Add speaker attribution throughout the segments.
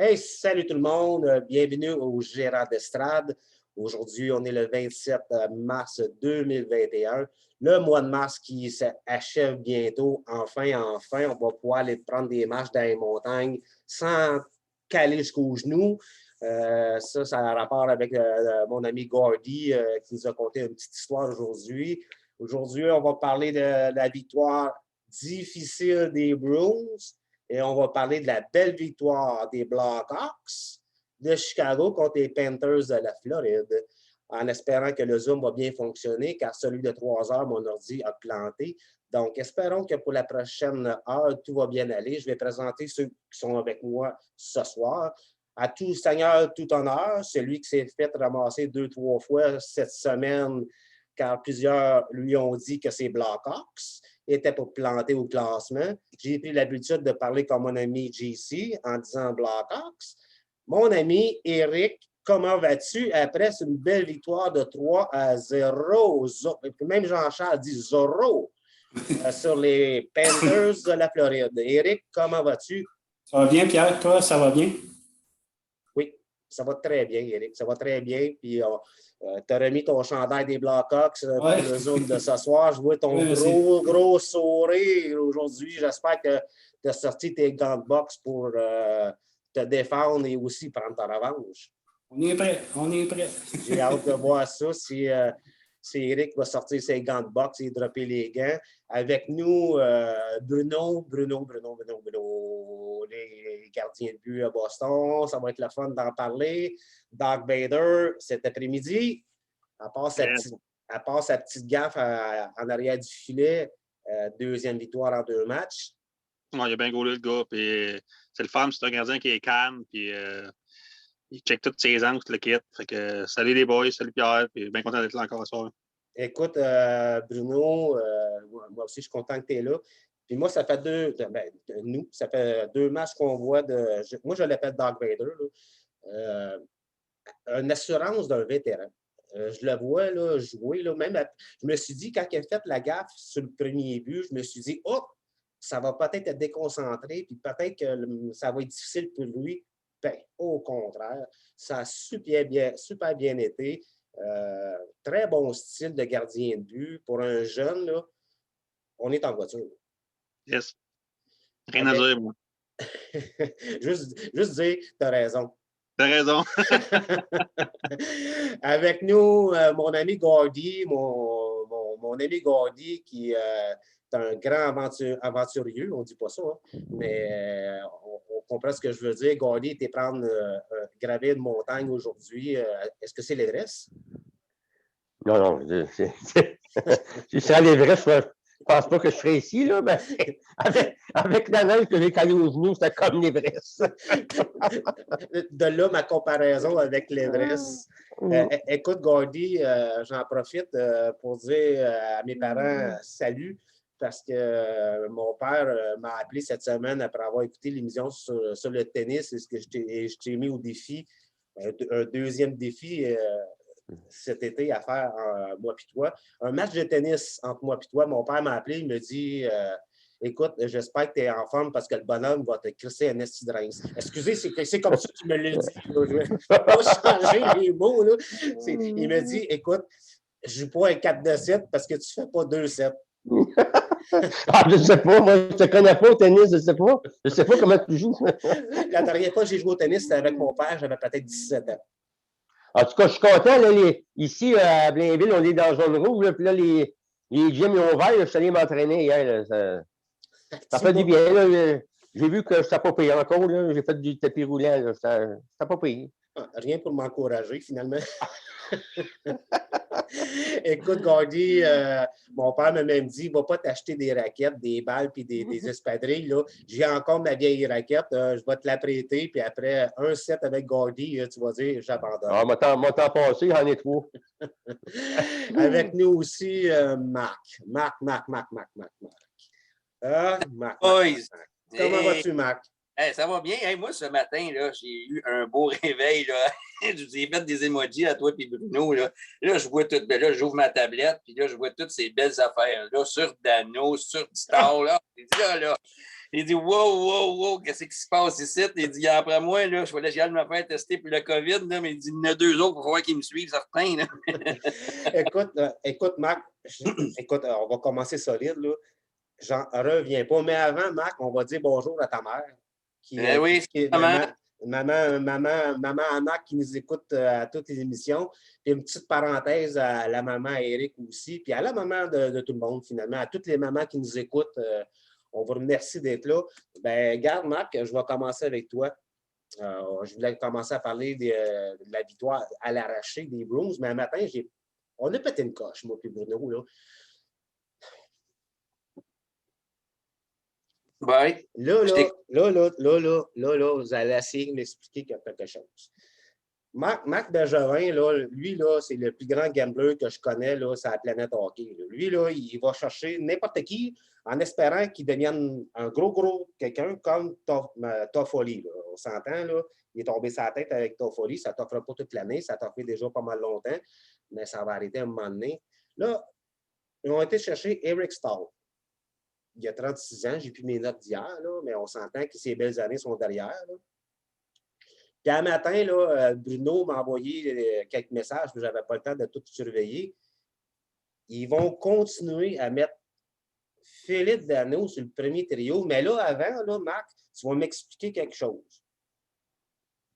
Speaker 1: Hey, salut tout le monde, bienvenue au Gérard d'Estrade. Aujourd'hui, on est le 27 mars 2021. Le mois de mars qui s'achève bientôt. Enfin, on va pouvoir aller prendre des marches dans les montagnes sans caler jusqu'aux genoux. Ça a rapport avec mon ami Gordy qui nous a conté une petite histoire aujourd'hui. Aujourd'hui, on va parler de la victoire difficile des Bruins. Et on va parler de la belle victoire des Blackhawks de Chicago contre les Panthers de la Floride, en espérant que le Zoom va bien fonctionner, car celui de 3 heures, mon ordi a planté. Donc, espérons que pour la prochaine heure, tout va bien aller. Je vais présenter ceux qui sont avec moi ce soir. À tout seigneur, tout honneur, celui qui s'est fait ramasser 2-3 fois cette semaine, car plusieurs lui ont dit que c'est Blackhawks était pour planter au classement. J'ai pris l'habitude de parler comme mon ami JC en disant Blackhawks. Mon ami Eric, comment vas-tu après une belle victoire de 3-0? Même Jean-Charles dit 0 sur les Panthers de la Floride. Eric, comment vas-tu?
Speaker 2: Ça va bien, Pierre? Toi, ça va bien?
Speaker 1: Oui, ça va très bien, Eric. Ça va très bien. Puis, tu as remis ton chandail des Blackhawks pour le Zoom de ce soir. Je vois ton gros sourire aujourd'hui. J'espère que tu as sorti tes gants de boxe pour te défendre et aussi prendre ta revanche.
Speaker 2: On est prêt.
Speaker 1: J'ai hâte de voir ça. Si Eric va sortir ses gants de boxe et dropper les gants. Avec nous, Bruno, les gardiens de but à Boston. Ça va être le fun d'en parler. Doug Bader, cet après-midi, à part sa petite gaffe en arrière du filet, deuxième victoire en 2 matchs.
Speaker 3: Ouais, il a bien gaulé le gars. Puis c'est le fun, c'est un gardien qui est calme. Puis il check toutes ses angles, tout le kit. Fait que salut les boys, salut Pierre. Puis bien content d'être là encore ce soir.
Speaker 1: Écoute, Bruno, moi aussi, je suis content que tu es là. Puis moi, ça fait ça fait 2 matchs qu'on voit moi, je l'appelle Doug Bader, une assurance d'un vétéran. Je le vois là, jouer. Là, même je me suis dit, quand il a fait la gaffe sur le premier but, je me suis dit, oh, ça va peut-être être déconcentré, puis peut-être que ça va être difficile pour lui. Ben, au contraire, ça a super bien été. Très bon style de gardien de but. Pour un jeune, là, on est en voiture.
Speaker 3: Yes. Rien à dire, moi.
Speaker 1: juste dire, tu as raison.
Speaker 3: T'as raison.
Speaker 1: Avec nous, mon ami Gordy, mon ami Gordy qui est un grand aventurier, on ne dit pas ça, hein, mais on comprend ce que je veux dire. Gordy était prendre graver une montagne aujourd'hui. Est-ce que c'est l'Everest?
Speaker 4: Non, si c'est à l'Everest, je ne pense pas que je serais ici, là, mais avec la neige que j'ai calée aux genoux, c'était comme l'Everest.
Speaker 1: De là, ma comparaison avec l'Everest. Écoute, Gordy, j'en profite pour dire à mes parents salut, parce que mon père m'a appelé cette semaine après avoir écouté l'émission sur le tennis. Est-ce que je t'ai mis au défi, un deuxième défi cet été à faire moi puis toi. Un match de tennis entre moi et toi. Mon père m'a appelé, il me dit écoute, j'espère que tu es en forme parce que le bonhomme va te crisser un esti de rince. Excusez, c'est comme ça que tu me l'as dit. Je ne vais pas changer les mots. Là. Il me dit écoute, je ne joue pas un 4 de 7 parce que tu ne fais pas 2-7.
Speaker 4: Je ne sais pas, moi, je ne te connais pas au tennis, je ne sais pas. Je ne sais pas comment tu joues.
Speaker 1: La dernière fois que j'ai joué au tennis, c'était avec mon père, j'avais peut-être 17 ans.
Speaker 4: En tout cas, je suis content. Là, ici, à Blainville, on est dans la zone rouge. Là, puis là, les gyms ont ouvert. Je suis allé m'entraîner hier. Là, ça fait du bien. Là, j'ai vu que ça n'a pas payé encore. J'ai fait du tapis roulant. Ça n'a pas payé.
Speaker 1: Rien pour m'encourager, finalement. Écoute, Gordy, mon père m'a même dit, va pas t'acheter des raquettes, des balles puis des espadrilles. Là. J'ai encore ma vieille raquette, je vais te la prêter, puis après un set avec Gordy, tu vas dire, j'abandonne.
Speaker 4: Ah, m'a temps passé, j'en ai 3.
Speaker 1: Avec nous aussi, Marc. Marc.
Speaker 5: Boys.
Speaker 1: Comment vas-tu, Marc?
Speaker 5: Hey, ça va bien. Hey, moi, ce matin, là, j'ai eu un beau réveil. Là. Je vous ai fait des emojis à toi et Bruno. Là, je vois tout. Ben là, j'ouvre ma tablette, puis là, je vois toutes ces belles affaires. Là, sur Dano, sur Star. Là. Il dit, wow, qu'est-ce qui se passe ici? Il dit, après moi, là, je voulais me faire tester pour le COVID, là, mais il dit, il y en a 2 autres pour voir qu'ils me suivent, certains. Là.
Speaker 1: Écoute, Marc, écoute, on va commencer solide, là. J'en reviens pas. Mais avant, Marc, on va dire bonjour à ta mère.
Speaker 5: Oui,
Speaker 1: Maman Anna qui nous écoute à toutes les émissions. Puis une petite parenthèse à la maman Eric aussi, puis à la maman de tout le monde, finalement, à toutes les mamans qui nous écoutent. On vous remercie d'être là. Ben, garde, Marc, je vais commencer avec toi. Je voulais commencer à parler de la victoire à l'arraché des Bruins, mais un matin, on a pété une coche, moi et Bruno, là.
Speaker 5: Ouais.
Speaker 1: Là, vous allez essayer de m'expliquer quelque chose. Marc Bergevin, là, lui, là, c'est le plus grand gambler que je connais là, sur la planète hockey. Là. Lui, là, il va chercher n'importe qui en espérant qu'il devienne un gros quelqu'un comme Toffoli. On s'entend, là, il est tombé sa tête avec Toffoli. Ça ne t'offre pas toute l'année, ça t'offre déjà pas mal longtemps, mais ça va arrêter à un moment donné. Là, ils ont été chercher Eric Stahl. Il y a 36 ans, j'ai plus mes notes d'hier, là, mais on s'entend que ces belles années sont derrière. Là. Puis un matin, là, Bruno m'a envoyé quelques messages, mais je n'avais pas le temps de tout surveiller. Ils vont continuer à mettre Philippe Danault sur le premier trio. Mais là, avant, là, Marc, tu vas m'expliquer quelque chose.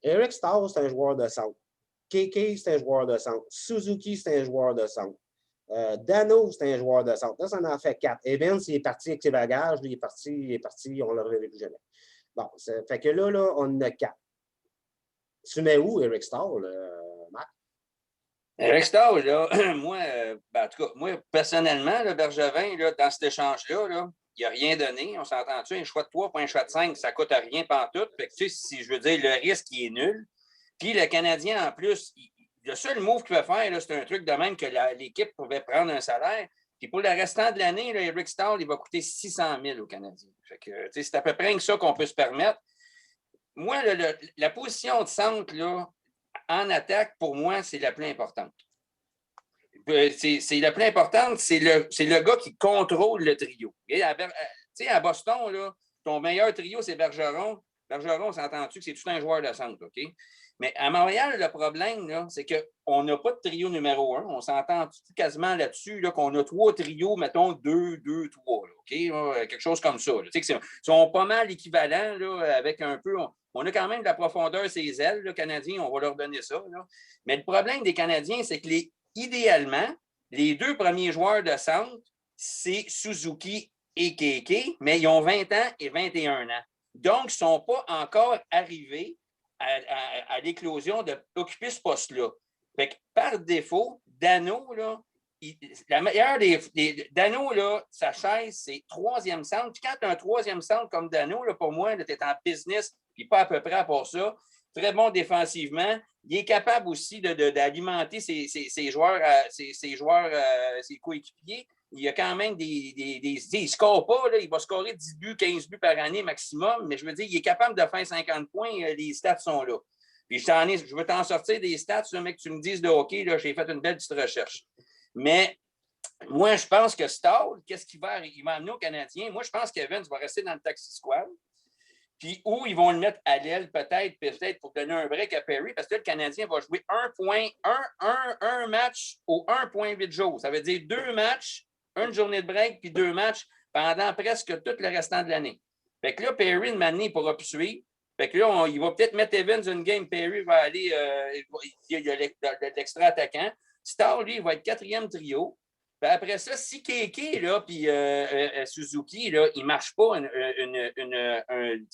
Speaker 1: Eric Stahl, c'est un joueur de centre. KK, c'est un joueur de centre. Suzuki, c'est un joueur de centre. Danault, c'est un joueur de centre. Là, ça en fait 4. Evans, il est parti avec ses bagages. Il est parti, on ne le reverra plus jamais. Bon, ça fait que là, on en a 4. Tu mets où, Eric Stahl, Marc?
Speaker 5: Eric Stahl, là, en tout cas, moi, personnellement, le Bergevin, là, dans cet échange-là, là, il n'a rien donné. On s'entend-tu? Un choix de 3 pour un choix de 5, ça ne coûte rien pantoute. Fait que, tu sais, si je veux dire, le risque, il est nul. Puis le Canadien, en plus, le seul move qu'il va faire, c'est un truc de même que l'équipe pouvait prendre un salaire. Puis pour le restant de l'année, là, Eric Stahl, il va coûter 600 000 au Canadien. Fait que, c'est à peu près ça qu'on peut se permettre. Moi, la position de centre, là, en attaque, pour moi, c'est la plus importante. C'est la plus importante, c'est le gars qui contrôle le trio. À Boston, là, ton meilleur trio, c'est Bergeron. Bergeron, s'entend-tu que c'est tout un joueur de centre, OK? Mais à Montréal, le problème, là, c'est qu'on n'a pas de trio numéro 1. On s'entend quasiment là-dessus, là, qu'on a 3 trios, mettons 2, 3, là, OK? Quelque chose comme ça. Ils sont pas mal équivalents, là, avec un peu... On a quand même de la profondeur, ces ailes, le Canadien, on va leur donner ça. Là. Mais le problème des Canadiens, c'est que idéalement, les 2 premiers joueurs de centre, c'est Suzuki et Keke, mais ils ont 20 ans et 21 ans. Donc, ils ne sont pas encore arrivés à l'éclosion d'occuper ce poste-là. Fait que, par défaut, Danault, là, la meilleure Danault, là, sa chaise, c'est 3e centre. Puis quand tu as un 3e centre comme Danault, là, pour moi, tu es en business, puis pas à peu près à part ça. Très bon défensivement. Il est capable aussi d'alimenter ses joueurs, ses coéquipiers. Il y a quand même il ne score pas, là, il va scorer 10 buts, 15 buts par année maximum, mais je veux dire, il est capable de faire 50 points, les stats sont là. Puis je veux t'en sortir des stats, là, mec, tu me dises de hockey, là, j'ai fait une belle petite recherche. Mais moi, je pense que Stahl, qu'est-ce qu'il va amener aux Canadiens? Moi, je pense qu'Evans va rester dans le taxi squad. Puis où ils vont le mettre à l'aile, peut-être pour donner un break à Perry, parce que là, le Canadien va jouer un match au 1,8 jours. Ça veut dire 2 matchs, une journée de break, puis 2 matchs pendant presque tout le restant de l'année. Fait que là, Perry, une année, il ne pourra plus suivre. Fait que là, il va peut-être mettre Evans une game. Perry va aller, il y a l'extra attaquant. Stahl, lui, il va être 4e trio. Puis après ça, si Keke puis Suzuki, là, ils ne marchent pas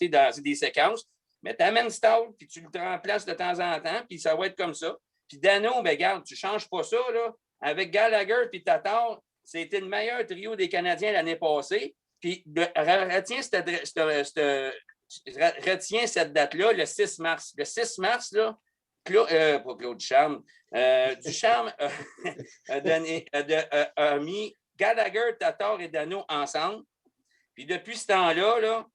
Speaker 5: dans des séquences, mais tu amènes Stahl, puis tu le remplaces de temps en temps, puis ça va être comme ça. Puis Danault, ben regarde, tu ne changes pas ça. Là. Avec Gallagher puis Tatar, c'était le meilleur trio des Canadiens l'année passée. Puis retiens cette date-là, le 6 mars. Le 6 mars, là, pas Claude Ducharme. Ducharme a mis Gallagher, Tatar et Danault ensemble. Puis depuis ce temps-là,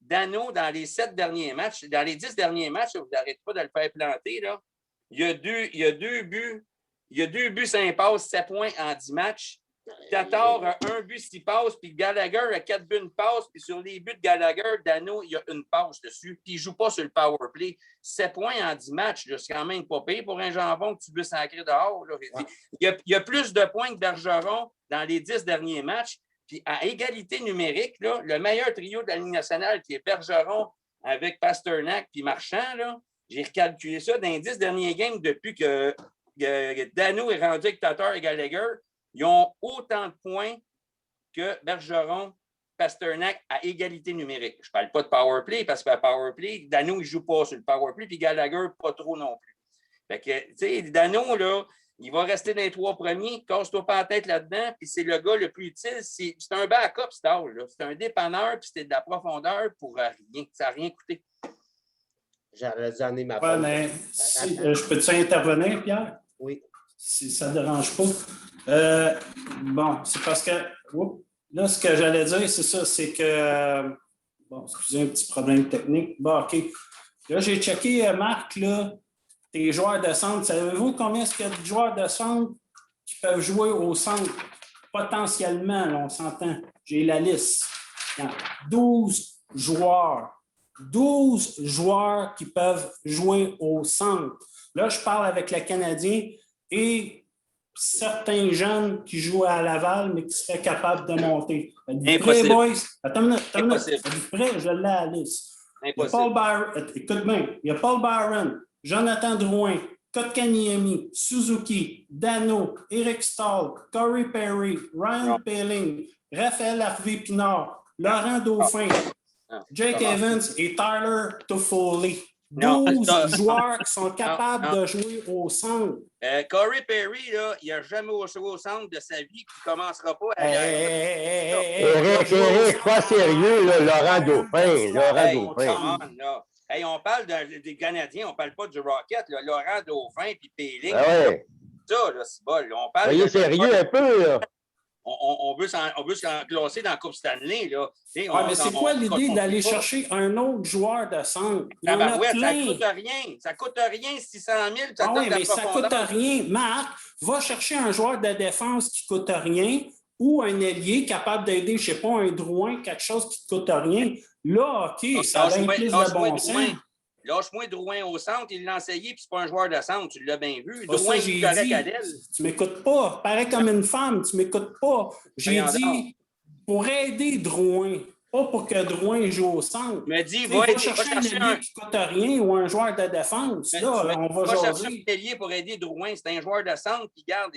Speaker 5: Danault, dans les 7 derniers matchs, dans les 10 derniers matchs, vous n'arrêtez pas de le faire planter, là, il y a 2 buts, 5 passes, 7 points en 10 matchs. Tatar a 1 but, 6 passes, puis Gallagher a 4 buts, 1 passe, puis sur les buts de Gallagher, Dano, il y a 1 passe dessus, puis il ne joue pas sur le power play. 7 points en 10 matchs, c'est quand même pas pire pour un jambon que tu veux sacrer dehors. Là. Ouais. Il y a plus de points que Bergeron dans les 10 derniers matchs, puis à égalité numérique, là, le meilleur trio de la Ligue nationale, qui est Bergeron avec Pasternak puis Marchand, là, j'ai recalculé ça dans les 10 derniers games depuis que Dano est rendu avec Tatar et Gallagher. Ils ont autant de points que Bergeron, Pasternak à égalité numérique. Je ne parle pas de power play parce que le power play, Dano, il ne joue pas sur le power play, puis Gallagher, pas trop non plus. Fait que, tu sais, Dano, là, il va rester dans les 3 premiers, casse-toi pas la tête là-dedans, puis c'est le gars le plus utile. C'est un backup, c'est un dépanneur, puis c'était de la profondeur pour rien. Ça n'a rien coûté.
Speaker 1: J'aurais dû amener ma
Speaker 2: ouais, mais je peux-tu intervenir, Pierre?
Speaker 1: Oui.
Speaker 2: Si ça ne dérange pas. Bon, c'est parce que là, ce que j'allais dire, c'est ça, c'est que bon, excusez un petit problème technique. Bon, OK. Là, j'ai checké, Marc, là, tes joueurs de centre. Savez-vous combien est-ce qu'il y a de joueurs de centre qui peuvent jouer au centre? Potentiellement, là, on s'entend. J'ai la liste. 12 joueurs. 12 joueurs qui peuvent jouer au centre. Là, je parle avec le Canadien et certains jeunes qui jouent à Laval, mais qui seraient capables de monter. Êtes-vous prêts, boys? Attends une minute. Êtes-vous prêts? Je l'ai à la liste. Écoute bien. Il y a Paul Byron, Jonathan Drouin, Kotkaniemi, Suzuki, Dano, Eric Stahl, Corey Perry, Ryan Poehling, Raphaël Harvey-Pinard, Laurent Dauphin, Jake Evans et Tyler Toffoli. 12 joueurs qui sont capables de jouer au centre.
Speaker 5: Corey Perry, là, il n'a jamais joué au centre de sa vie, puis il ne commencera pas à...
Speaker 4: Eric, pas sérieux, là, Laurent Dauphin.
Speaker 5: Hey, on parle des Canadiens, on ne parle pas du Rocket, là, Laurent Dauphin puis Poehling. Ça, là, c'est bon. On parle
Speaker 4: soyez sérieux un peu, là.
Speaker 5: On veut s'en classer dans la Coupe Stanley. Là.
Speaker 2: Mais c'est quoi l'idée d'aller chercher un autre joueur de centre?
Speaker 5: Ça coûte rien. Ça coûte rien, 600 000. Ça donne
Speaker 2: mais ça coûte rien. Marc, va chercher un joueur de défense qui ne coûte rien ou un ailier capable d'aider, je ne sais pas, un Drouin, quelque chose qui ne coûte rien. Là, OK, ça a bien plus de bon sens.
Speaker 5: Lâche-moi Drouin au centre, il l'a essayé, puis c'est pas un joueur de centre, tu l'as bien vu.
Speaker 2: Drouin, il est correct à l'aile. Tu m'écoutes pas. Pareil comme une femme, tu m'écoutes pas. J'ai dit pour aider Drouin, pas pour que Drouin joue au centre.
Speaker 5: Me dis,
Speaker 2: va chercher un ailier qui ne coûte rien ou un joueur de défense. Là, on va
Speaker 5: chercher un ailier pour aider Drouin. C'est un joueur de centre qui garde.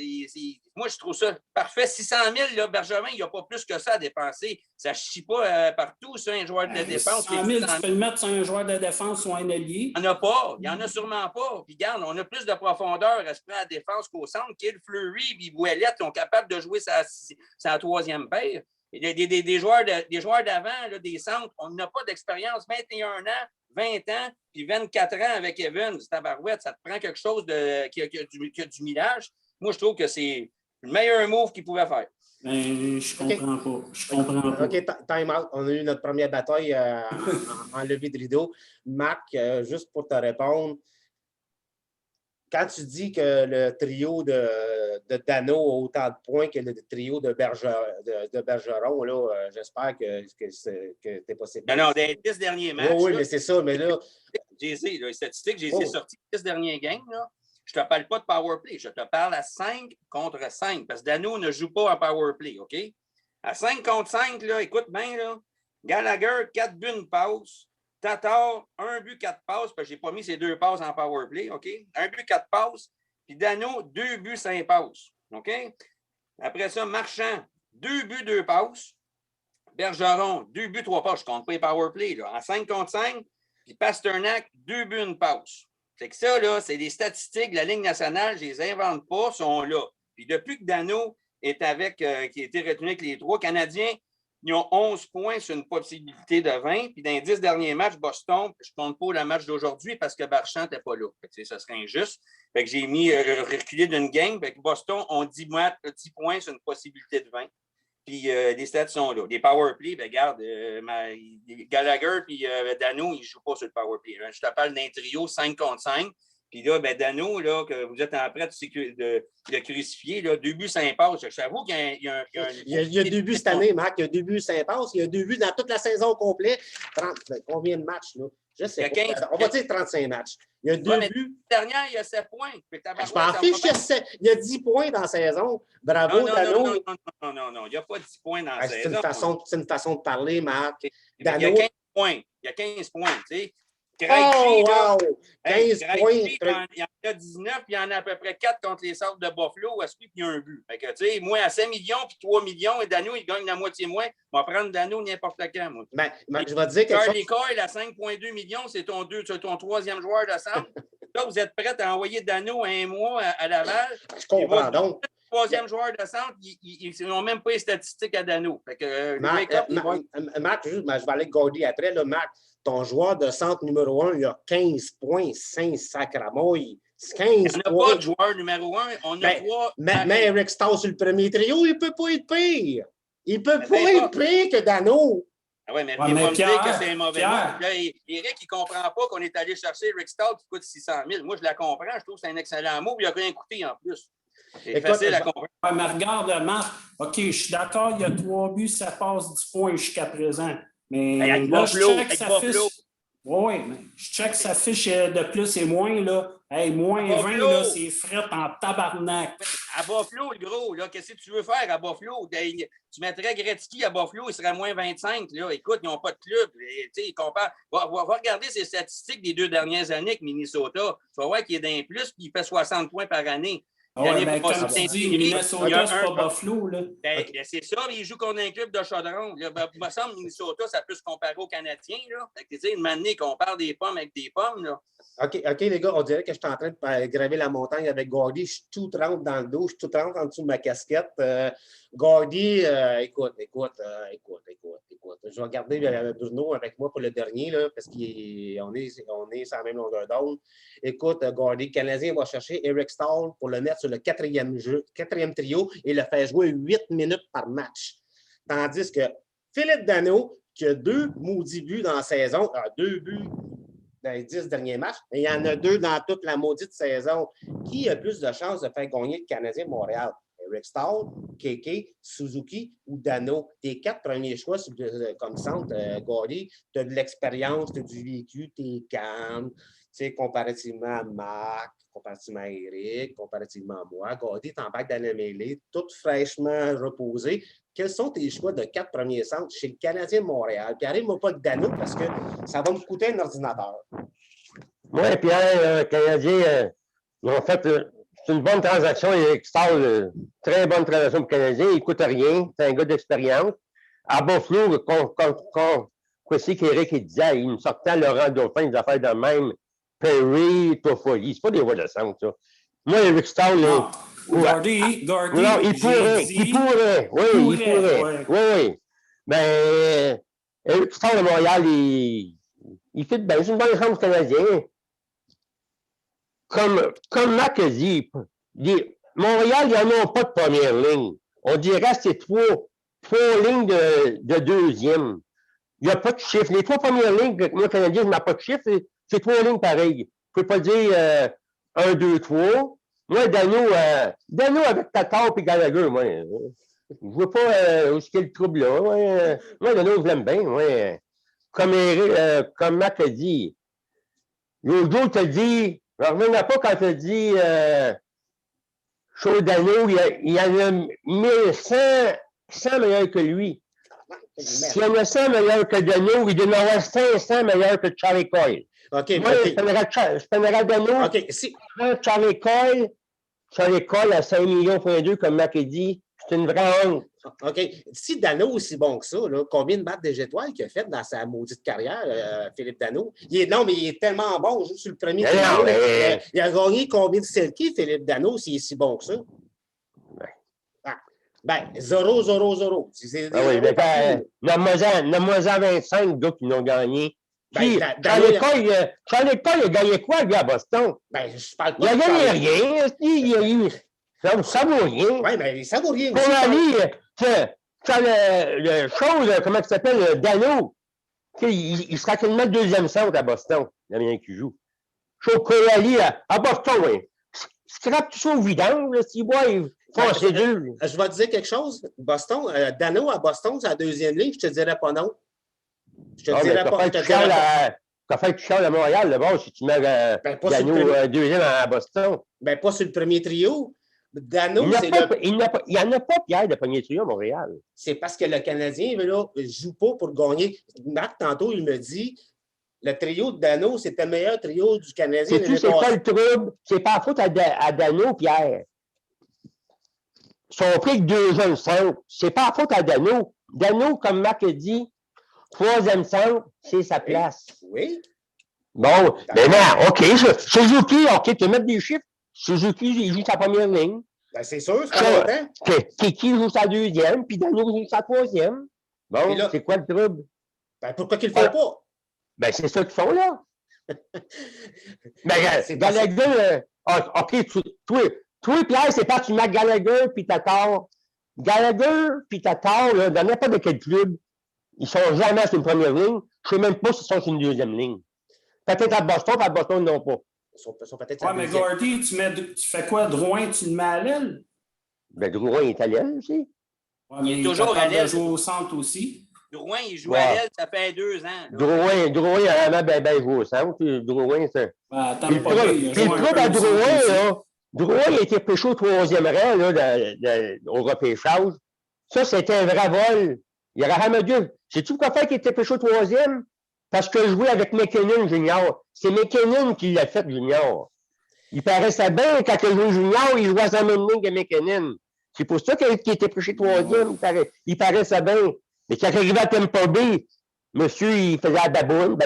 Speaker 5: Moi, je trouve ça parfait. 600 000, là, Bergevin, il n'y a pas plus que ça à dépenser. Ça ne chie pas partout, ça, un joueur de défense.
Speaker 2: 600 000, tu peux le mettre sur un joueur de défense ou un ailier.
Speaker 5: Il n'y en a pas. Il n'y en a sûrement pas. Puis, regarde, on a plus de profondeur à se prendre à la défense qu'au centre. Kill, Fleury et Ouellette sont capables de jouer sa troisième paire. Des joueurs d'avant, là, des centres, on n'a pas d'expérience. 21 ans, 20 ans, puis 24 ans avec Evans, tabarouette, ça te prend quelque chose qui a du millage. Moi, je trouve que c'est le meilleur move qu'il pouvait faire.
Speaker 2: Je comprends pas. Je comprends pas.
Speaker 1: OK, time out. On a eu notre première bataille en levée de rideau. Marc, juste pour te répondre, quand tu dis que le trio de Dano a autant de points que le trio de Bergeron, là, j'espère que tu n'es pas séparé.
Speaker 5: Non, des 10 derniers matchs.
Speaker 1: Oui, mais c'est ça, mais là...
Speaker 5: Les statistiques, j'ai sorti les 10 derniers games, là. Je ne te parle pas de power play, je te parle à 5 contre 5, parce que Dano ne joue pas en power play, OK? À 5 contre 5, là, écoute bien, là, Gallagher, 4 buts, 1 passe. Tatar, 1 but, 4 passes, parce que je n'ai pas mis ces 2 passes en power play, OK? 1 but, 4 passes. Puis Dano, 2 buts, 5 passes, OK? Après ça, Marchand, 2 buts, 2 passes. Bergeron, 2 buts, 3 passes. Je ne compte pas les power play, là. En 5 contre 5. Puis Pasternak, 2 buts, 1 passe. C'est que ça, là, c'est des statistiques de la Ligue nationale, je ne les invente pas, sont là. Puis depuis que Dano est avec, qui a été retenu avec les 3 Canadiens, ils ont 11 points sur une possibilité de 20. Puis dans les 10 derniers matchs, Boston, je ne compte pas le match d'aujourd'hui parce que Marchand n'était pas là. Fait que, ça serait injuste. Fait que j'ai mis reculé d'une game. Fait que Boston ont 10 points sur une possibilité de 20. Puis les stats sont là. Les power play, ben regarde, Gallagher et Dano, ils ne jouent pas sur le power play. Je te parle d'un trio 5 contre 5. Puis là, ben Dano, là, que vous êtes en train de crucifier, là, 2 buts, 5 passes. J'avoue qu'il y a
Speaker 1: Il y a 2 buts cette année, Marc. Il y a 2 buts, 5 passes. Il y a 2 buts dans toute la saison complète. Combien de matchs, là? Je sais pas.
Speaker 5: 15,
Speaker 1: on va dire 35 matchs. Il y a 2 buts.
Speaker 5: L'année dernière, il y a 7 points.
Speaker 1: Je m'en fiche, il y a 10 points dans la saison. Bravo, Dano.
Speaker 5: Non. Il n'y a pas 10 points dans la saison.
Speaker 1: C'est une façon de parler, Marc.
Speaker 5: Il y a 15 points. Il y a 15 points, tu sais.
Speaker 1: Oh, wow! 15 points.
Speaker 5: Il y en a 19, puis il y en a à peu près 4 contre les Sables de Buffalo, puis il y a un but. Fait que, tu sais, moi, à 5 millions, puis 3 millions, et Dano, il gagne la moitié moins. On va prendre Dano n'importe quand, moi.
Speaker 1: Mais je vais te dire quelque chose.
Speaker 5: Charlie Coyle à 5,2 millions, c'est ton 3e joueur de centre. Là, vous êtes prêts à envoyer Dano un mois à Laval.
Speaker 1: Je comprends donc.
Speaker 5: Le 3e joueur de centre, ils n'ont même pas les statistiques à Dano. Fait que,
Speaker 1: Marc, je vais aller avec Gordy après. Là, Marc, ton joueur de centre numéro 1, il a 15 points, 5 sacramouilles. 15
Speaker 5: on n'a
Speaker 1: points.
Speaker 5: pas de joueur numéro 1. On a 3.
Speaker 1: Mais Eric Stahl sur le premier trio, il ne peut pas être pire. Il ne peut pas être pire que Dano.
Speaker 5: Ah oui, mais il va me dire que c'est un mauvais mot. Là, Eric, il ne comprend pas qu'on est allé chercher Rick Stahl qui coûte 600 000. Moi, je la comprends. Je trouve que c'est un excellent mot. Il n'a rien coûté en plus. C'est facile à comprendre.
Speaker 2: Ouais, mais regarde, Marc, OK, je suis d'accord, il y a 3 buts, ça passe 10 points jusqu'à présent. Mais
Speaker 5: avec
Speaker 2: là,
Speaker 5: Buffalo,
Speaker 2: je check sa fiche. Oui, mais je check sa fiche de plus et moins, là. Hey, moins 20, là, c'est fret en tabarnak.
Speaker 5: À Buffalo, le gros, là, qu'est-ce que tu veux faire à Buffalo? Tu mettrais Gretzky à Buffalo, il serait moins 25. Là. Écoute, ils n'ont pas de club. Ils comparent. Va regarder ses statistiques des 2 dernières années avec Minnesota. Tu vas voir qu'il est d'un plus puis il fait 60 points par année.
Speaker 2: Oui, mais comme tu dis, Minnesota, c'est pas Buffalo. Là.
Speaker 5: C'est ça, mais il joue contre un club de chaudron. Il me semble Minnesota, ça peut se comparer aux Canadiens. Là. Fait que, une année qu'on parle des pommes avec des pommes. Là.
Speaker 1: OK, les gars, on dirait que je suis en train de graver la montagne avec Gordy. Je suis tout trempe dans le dos, je suis tout trempe en dessous de ma casquette. Gordy, écoute. Je vais garder Bruno avec moi pour le dernier, là, parce qu'on est sur la même longueur d'onde. Écoute, Gordy, le Canadien va chercher Eric Stahl pour le mettre sur le 4e trio et le faire jouer 8 minutes par match. Tandis que Philippe Dano, qui a 2 maudits buts dans la saison, a 2 buts dans les 10 derniers matchs, et il y en a 2 dans toute la maudite saison. Qui a plus de chances de faire gagner le Canadien de Montréal? Eric Stahl, Keke, Suzuki ou Dano? Tes 4 premiers choix comme centre, Gordy, tu as de l'expérience, tu as du vécu, tu es calme, comparativement à Marc, comparativement à Eric, comparativement à moi. Gordy, t'embarques dans la mêlée, tout fraîchement reposé. Quels sont tes choix de 4 premiers centres chez le Canadien de Montréal? Puis arrive-moi pas avec Dano parce que ça va me coûter un ordinateur.
Speaker 4: Oui, Pierre, le Canadien, ils ont fait c'est une bonne transaction. Eric Stahl, très bonne transaction pour le Canadien. Il ne coûte rien. C'est un gars d'expérience. À Buffalo, c'est qu'Eric disait, il me sortait Laurent Dauphin, des affaires de même. Perry, Toffoli. C'est pas des voix de centre, ça. Moi, Eric Stahl,
Speaker 2: Gordy,
Speaker 4: non, il pourrait. Oui, il pourrait. Ouais. Oui. Mais Eric Stahl de Montréal, il fait bien. C'est une bonne chance canadienne. Comme Mac a dit, Montréal, ils n'en ont pas de première ligne. On dirait que c'est 3 lignes de deuxième. Il n'y a pas de chiffre. Les 3 premières lignes, moi, Canadien, je n'ai pas de chiffre. C'est 3 lignes pareilles. Je ne peux pas dire 1, 2, 3. Moi, Dano avec Tatar et Gallagher, moi, je ne vois pas où est le trouble là. Moi, Dano, je l'aime bien. Moi. Comme Mac a dit, l'autre jour, tu as dit, je ne reviens pas quand tu as dit sur Dano, il y en a 1100 meilleurs que lui. S'il y en a 100 meilleurs que Dano, il doit en avoir 500 meilleurs que Charlie Coyle.
Speaker 1: OK.
Speaker 4: Moi, je prendrais Dano.
Speaker 1: OK. Si.
Speaker 4: Charlie Coyle à 5 millions .2, comme Mac a dit, c'est une vraie honte.
Speaker 1: OK. Si Dano est aussi bon que ça, là, combien de matchs des étoiles qu'il a fait dans sa maudite carrière, Philippe Dano? Non, mais il est tellement bon, juste sur le premier trio.
Speaker 4: Mais...
Speaker 1: Il a gagné combien de Selkie, Philippe Dano, s'il est si bon que ça? Ben, 0.
Speaker 4: Oui, mais nomme-moi 25 gars qui l'ont gagné. Puis, Charlie Coyle a gagné quoi, lui, à Boston?
Speaker 1: Ben, je parle pas.
Speaker 4: Il a gagné rien. Ça vaut rien.
Speaker 1: Oui, mais ça vaut rien.
Speaker 4: Pour aller, tu as le chose, comment ça s'appelle, Dano. Il sera tellement le 2e centre à Boston, il y a rien qui joue. Je suis au Coralie à Boston, oui. Scrape tout ça au vidange, là, s'ils boivent, ils font un cédule.
Speaker 1: Je vais te dire quelque chose. Boston, Dano à Boston, c'est la deuxième ligne, je te dirais pas non. Je te dirais pas.
Speaker 4: T'as fait tu à Montréal, d'abord, si tu mets Dano deuxième à Boston.
Speaker 1: Ben, pas sur le premier trio. Dano,
Speaker 4: il n'y en a pas, Pierre, de premier trio à Montréal.
Speaker 1: C'est parce que le Canadien ne joue pas pour gagner. Marc, tantôt, il me dit le trio de Dano, c'était le meilleur trio du Canadien.
Speaker 4: C'est pas le trouble. C'est pas la faute à Dano, Pierre. Ils sont pris que 2 jeunes centres. C'est pas la faute à Dano. Dano, comme Marc a dit, 3e centre, c'est sa place.
Speaker 1: Oui.
Speaker 4: Bon, mais non, OK. Suzuki, OK, tu mets des chiffres. Suzuki, il joue sa première ligne.
Speaker 1: Ben, c'est sûr, c'est pas longtemps.
Speaker 4: Kiki joue sa deuxième, puis Dano joue sa troisième. Bon, c'est quoi le trouble?
Speaker 1: Ben, pourquoi qu'ils ne le font pas?
Speaker 4: Ben, c'est ça qu'ils font là. Mais Gallagher, OK, toi, Pierre, c'est pas que tu mets Gallagher puis Tatar. Gallagher puis Tatar, là, dans n'importe de quel club, ils sont jamais sur une première ligne. Je ne sais même pas s'ils sont sur une deuxième ligne. Peut-être à Boston, non pas.
Speaker 1: Ils sont peut-être
Speaker 2: ouais, mais Gordy, tu fais quoi? Drouin, tu le mets à l'aile?
Speaker 4: Ben, Drouin est à l'aile aussi.
Speaker 2: Ouais, mais il est toujours à l'aile. Il joue au centre aussi.
Speaker 5: Drouin, il joue à l'aile, ça fait 2 ans.
Speaker 4: Drouin, il a vraiment joué au centre. Drouin, c'est.
Speaker 2: Puis
Speaker 4: le club à Drouin, là. Drouin a été pêché au 3e rang là, au repêchage. Ça, c'était un vrai vol. Il aurait jamais dû. Sais-tu pourquoi faire qu'il était pêché au 3e? Parce que je jouais avec McKinnon Junior. C'est McKinnon qui l'a fait Junior. Il paraissait bien quand il jouait Junior, il jouait à la même ligne que McKinnon. C'est pour ça qu'il était pêché 3e. Il paraissait bien. Mais quand il arrivait à Tampa Bay, monsieur, il faisait la baboune.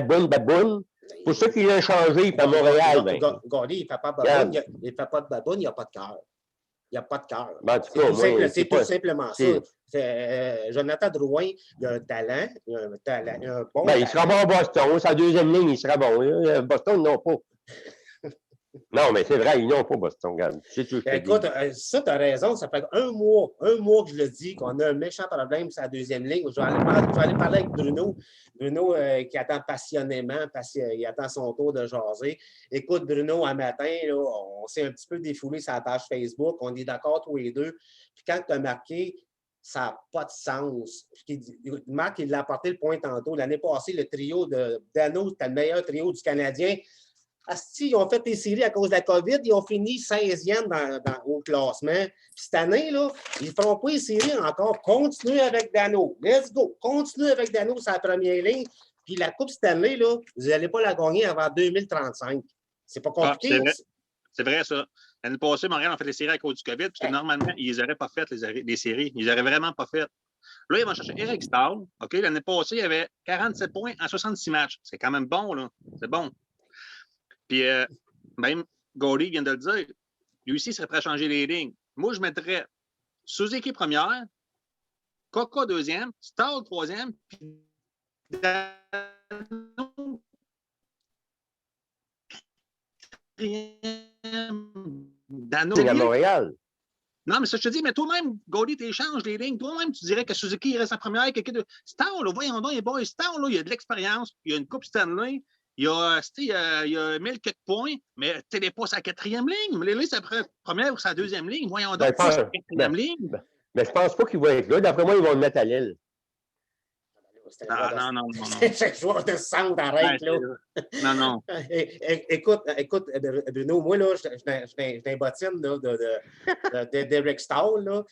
Speaker 4: C'est pour ça qu'il l'a changé par Montréal.
Speaker 1: Gordy, il ne fait pas de baboune. Il ne fait pas de baboune, il n'a pas de cœur. Il n'y a pas de cœur. C'est tout simplement ça. Jonathan Drouin, il a un talent. Il a un bon talent.
Speaker 4: Il sera bon à Boston. Sa deuxième ligne, il sera bon. Boston, non pas. Non, mais c'est vrai, ils n'ont pas Boston. Regarde.
Speaker 1: Écoute, ça, tu as raison. Ça fait un mois que je le dis, qu'on a un méchant problème sur la deuxième ligne. Je vais aller parler avec Bruno. Bruno qui attend passionnément parce qu'il attend son tour de jaser. Écoute, Bruno, un matin, là, on s'est un petit peu défoulé sur la page Facebook. On est d'accord tous les deux. Puis quand tu as marqué, ça n'a pas de sens. Marc, il l'a apporté le point tantôt. L'année passée, le trio de Dano, c'était le meilleur trio du Canadien. Asti, ils ont fait des séries à cause de la COVID, ils ont fini 16e au classement. Puis cette année, là, ils ne feront pas les séries encore. Continuez avec Dano. Let's go. Continuez avec Dano sur la première ligne. Puis la Coupe cette année, là, vous n'allez pas la gagner avant 2035. C'est pas compliqué.
Speaker 3: C'est vrai, ça. L'année passée, Montréal a fait les séries à cause du COVID, parce que normalement, ils n'auraient pas fait les séries. Ils n'auraient vraiment pas fait. Là, ils vont chercher Eric Stahl. OK, l'année passée, il y avait 47 points en 66 matchs. C'est quand même bon, là. C'est bon. Puis, même Gordy vient de le dire, lui aussi, il serait prêt à changer les lignes. Moi, je mettrais Suzuki première, Coca deuxième, Stahl troisième, puis Dano.
Speaker 4: C'est à Montréal.
Speaker 3: Non, mais ça, je te dis, mais toi-même, Gordy, tu échanges les lignes. Toi-même, tu dirais que Suzuki il reste en première. Stahl, voyons donc, Stahl, il a de l'expérience, il a une Coupe Stanley. Il y a 1000 quelques points, mais tu n'es pas sa 4e ligne. Mais là, c'est sa première ou sa 2e ligne. Voyons donc, c'est sa 4e ligne.
Speaker 4: Mais je pense pas qu'il va être là. D'après moi, ils vont le mettre à l'aile.
Speaker 3: Non.
Speaker 1: C'est un joueur de centre, arrête, là.
Speaker 3: Non.
Speaker 1: Écoute, Bruno, moi, là, je vais un bottine d'Eric Stahl, là.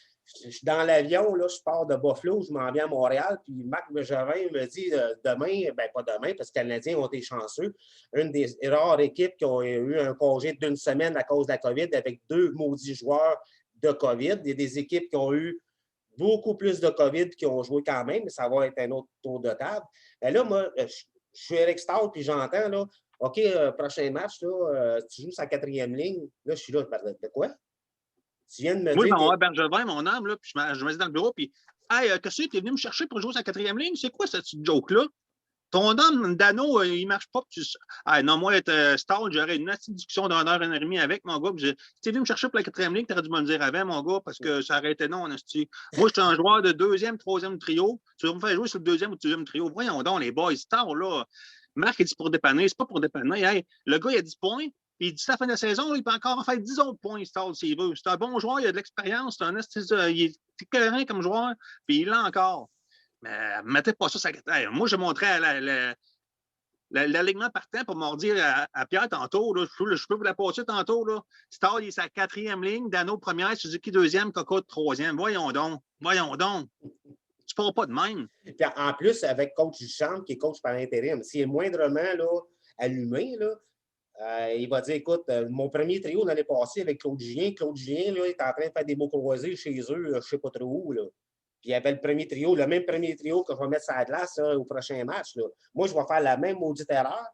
Speaker 1: Je suis dans l'avion, là, je pars de Buffalo, je m'en viens à Montréal, puis Marc Bergevin me dit demain, ben pas demain, parce que les Canadiens ont été chanceux, une des rares équipes qui ont eu un congé d'une semaine à cause de la COVID, avec 2 maudits joueurs de COVID. Il y a des équipes qui ont eu beaucoup plus de COVID qui ont joué quand même, mais ça va être un autre tour de table. Mais là, moi, je suis Eric Stahl, puis j'entends, là, OK, prochain match, là, tu joues sa 4e ligne. Là, je suis là, de quoi? Tu viens de me dire.
Speaker 3: Moi, Bergevin, mon âme, là, puis je me dis dans le bureau, puis hey, qu'est-ce que tu es venu me chercher pour jouer sa 4e ligne? C'est quoi cette joke-là? Ton homme, Dano, il ne marche pas. Non, moi, être Stahl, j'aurais une petite discussion d'1 heure et demie avec mon gars. Si tu es venu me chercher pour la 4e ligne, tu aurais dû me le dire avant, mon gars, parce que ça aurait été non, hostie. Moi, je suis un joueur de 2e, 3e trio. Tu vas me faire jouer sur le 2e ou 3e trio. Voyons donc, les boys, Stahl, là. Marc, il dit pour dépanner. C'est pas pour dépanner. Hey, le gars, il a 10 points. Puis il dit, à la fin de la saison, il peut encore en faire 10 autres points, Stall, s'il veut. C'est un bon joueur, il a de l'expérience, il est écœurant comme joueur, puis il l'a encore. Mais mettez pas ça. Hey, moi, je montrais l'alignement partant pour m'en dire à Pierre tantôt. Là, je peux vous la passer tantôt. Là. Stall, il est sa 4e ligne. Dano, première. Suzuki, 2e. Cocotte, 3e. Voyons donc. Tu ne pars pas de même.
Speaker 1: Puis en plus, avec coach Duchamp, qui est coach par intérim, s'il est moindrement là, allumé, là, il va dire, écoute, mon premier trio l'année passée avec Claude Julien, là, il est en train de faire des mots croisés chez eux, je ne sais pas trop où. Là. Puis il y avait le même premier trio que je vais mettre sur la glace au prochain match. Là. Moi, je vais faire la même maudite erreur.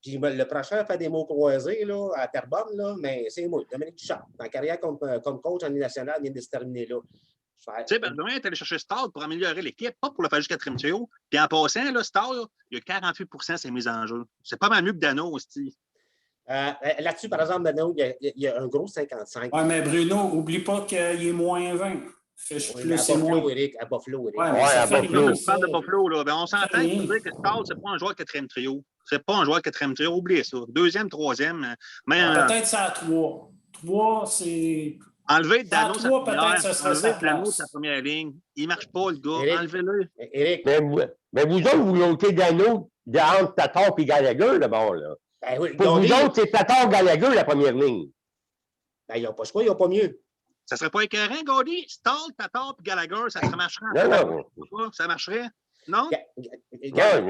Speaker 1: Puis le prochain fait des mots croisés là, à Terrebonne, là, mais c'est moi, Dominique Duchamp. Ma carrière comme coach en Ligue nationale vient de se terminer là.
Speaker 3: Tu sais, Benjamin est allé chercher Stall pour améliorer l'équipe, pas pour le faire jusqu'à 4e trio. Puis en passant, là, Stall, il y a 48% ses mises en jeu. C'est pas mal mieux que Dano aussi.
Speaker 1: Là-dessus, par exemple, Dano, il y a un gros 55.
Speaker 2: Oui, mais Bruno, n'oublie pas qu'il est moins 20.
Speaker 1: À Buffalo, Eric.
Speaker 4: À Buffalo.
Speaker 3: On parle de Buffalo, là. Ben, on s'entend pour dire que Stall, c'est pas un joueur de 4e trio. C'est pas un joueur de 4e trio. Oubliez ça. 2e, 3e. Mais,
Speaker 2: peut-être ça à 3. 3, c'est...
Speaker 3: Enlever Dano, sa
Speaker 2: première
Speaker 3: ligne. Il ne marche pas, le gars. Enlevez-le.
Speaker 1: Eric.
Speaker 4: Mais vous autres, vous l'ôtez Dano entre Tatar et Gallagher, d'abord. Là.
Speaker 1: Ben oui,
Speaker 4: pour vous autres, c'est Tatar Gallagher, la première ligne.
Speaker 1: Ben, ils n'ont pas choix, ils n'ont pas mieux.
Speaker 3: Ça ne serait pas écœurant, Gordy? Stall, Tatar et Gallagher, ça marcherait.
Speaker 4: Non.
Speaker 3: Ça marcherait? Non?
Speaker 1: Regarde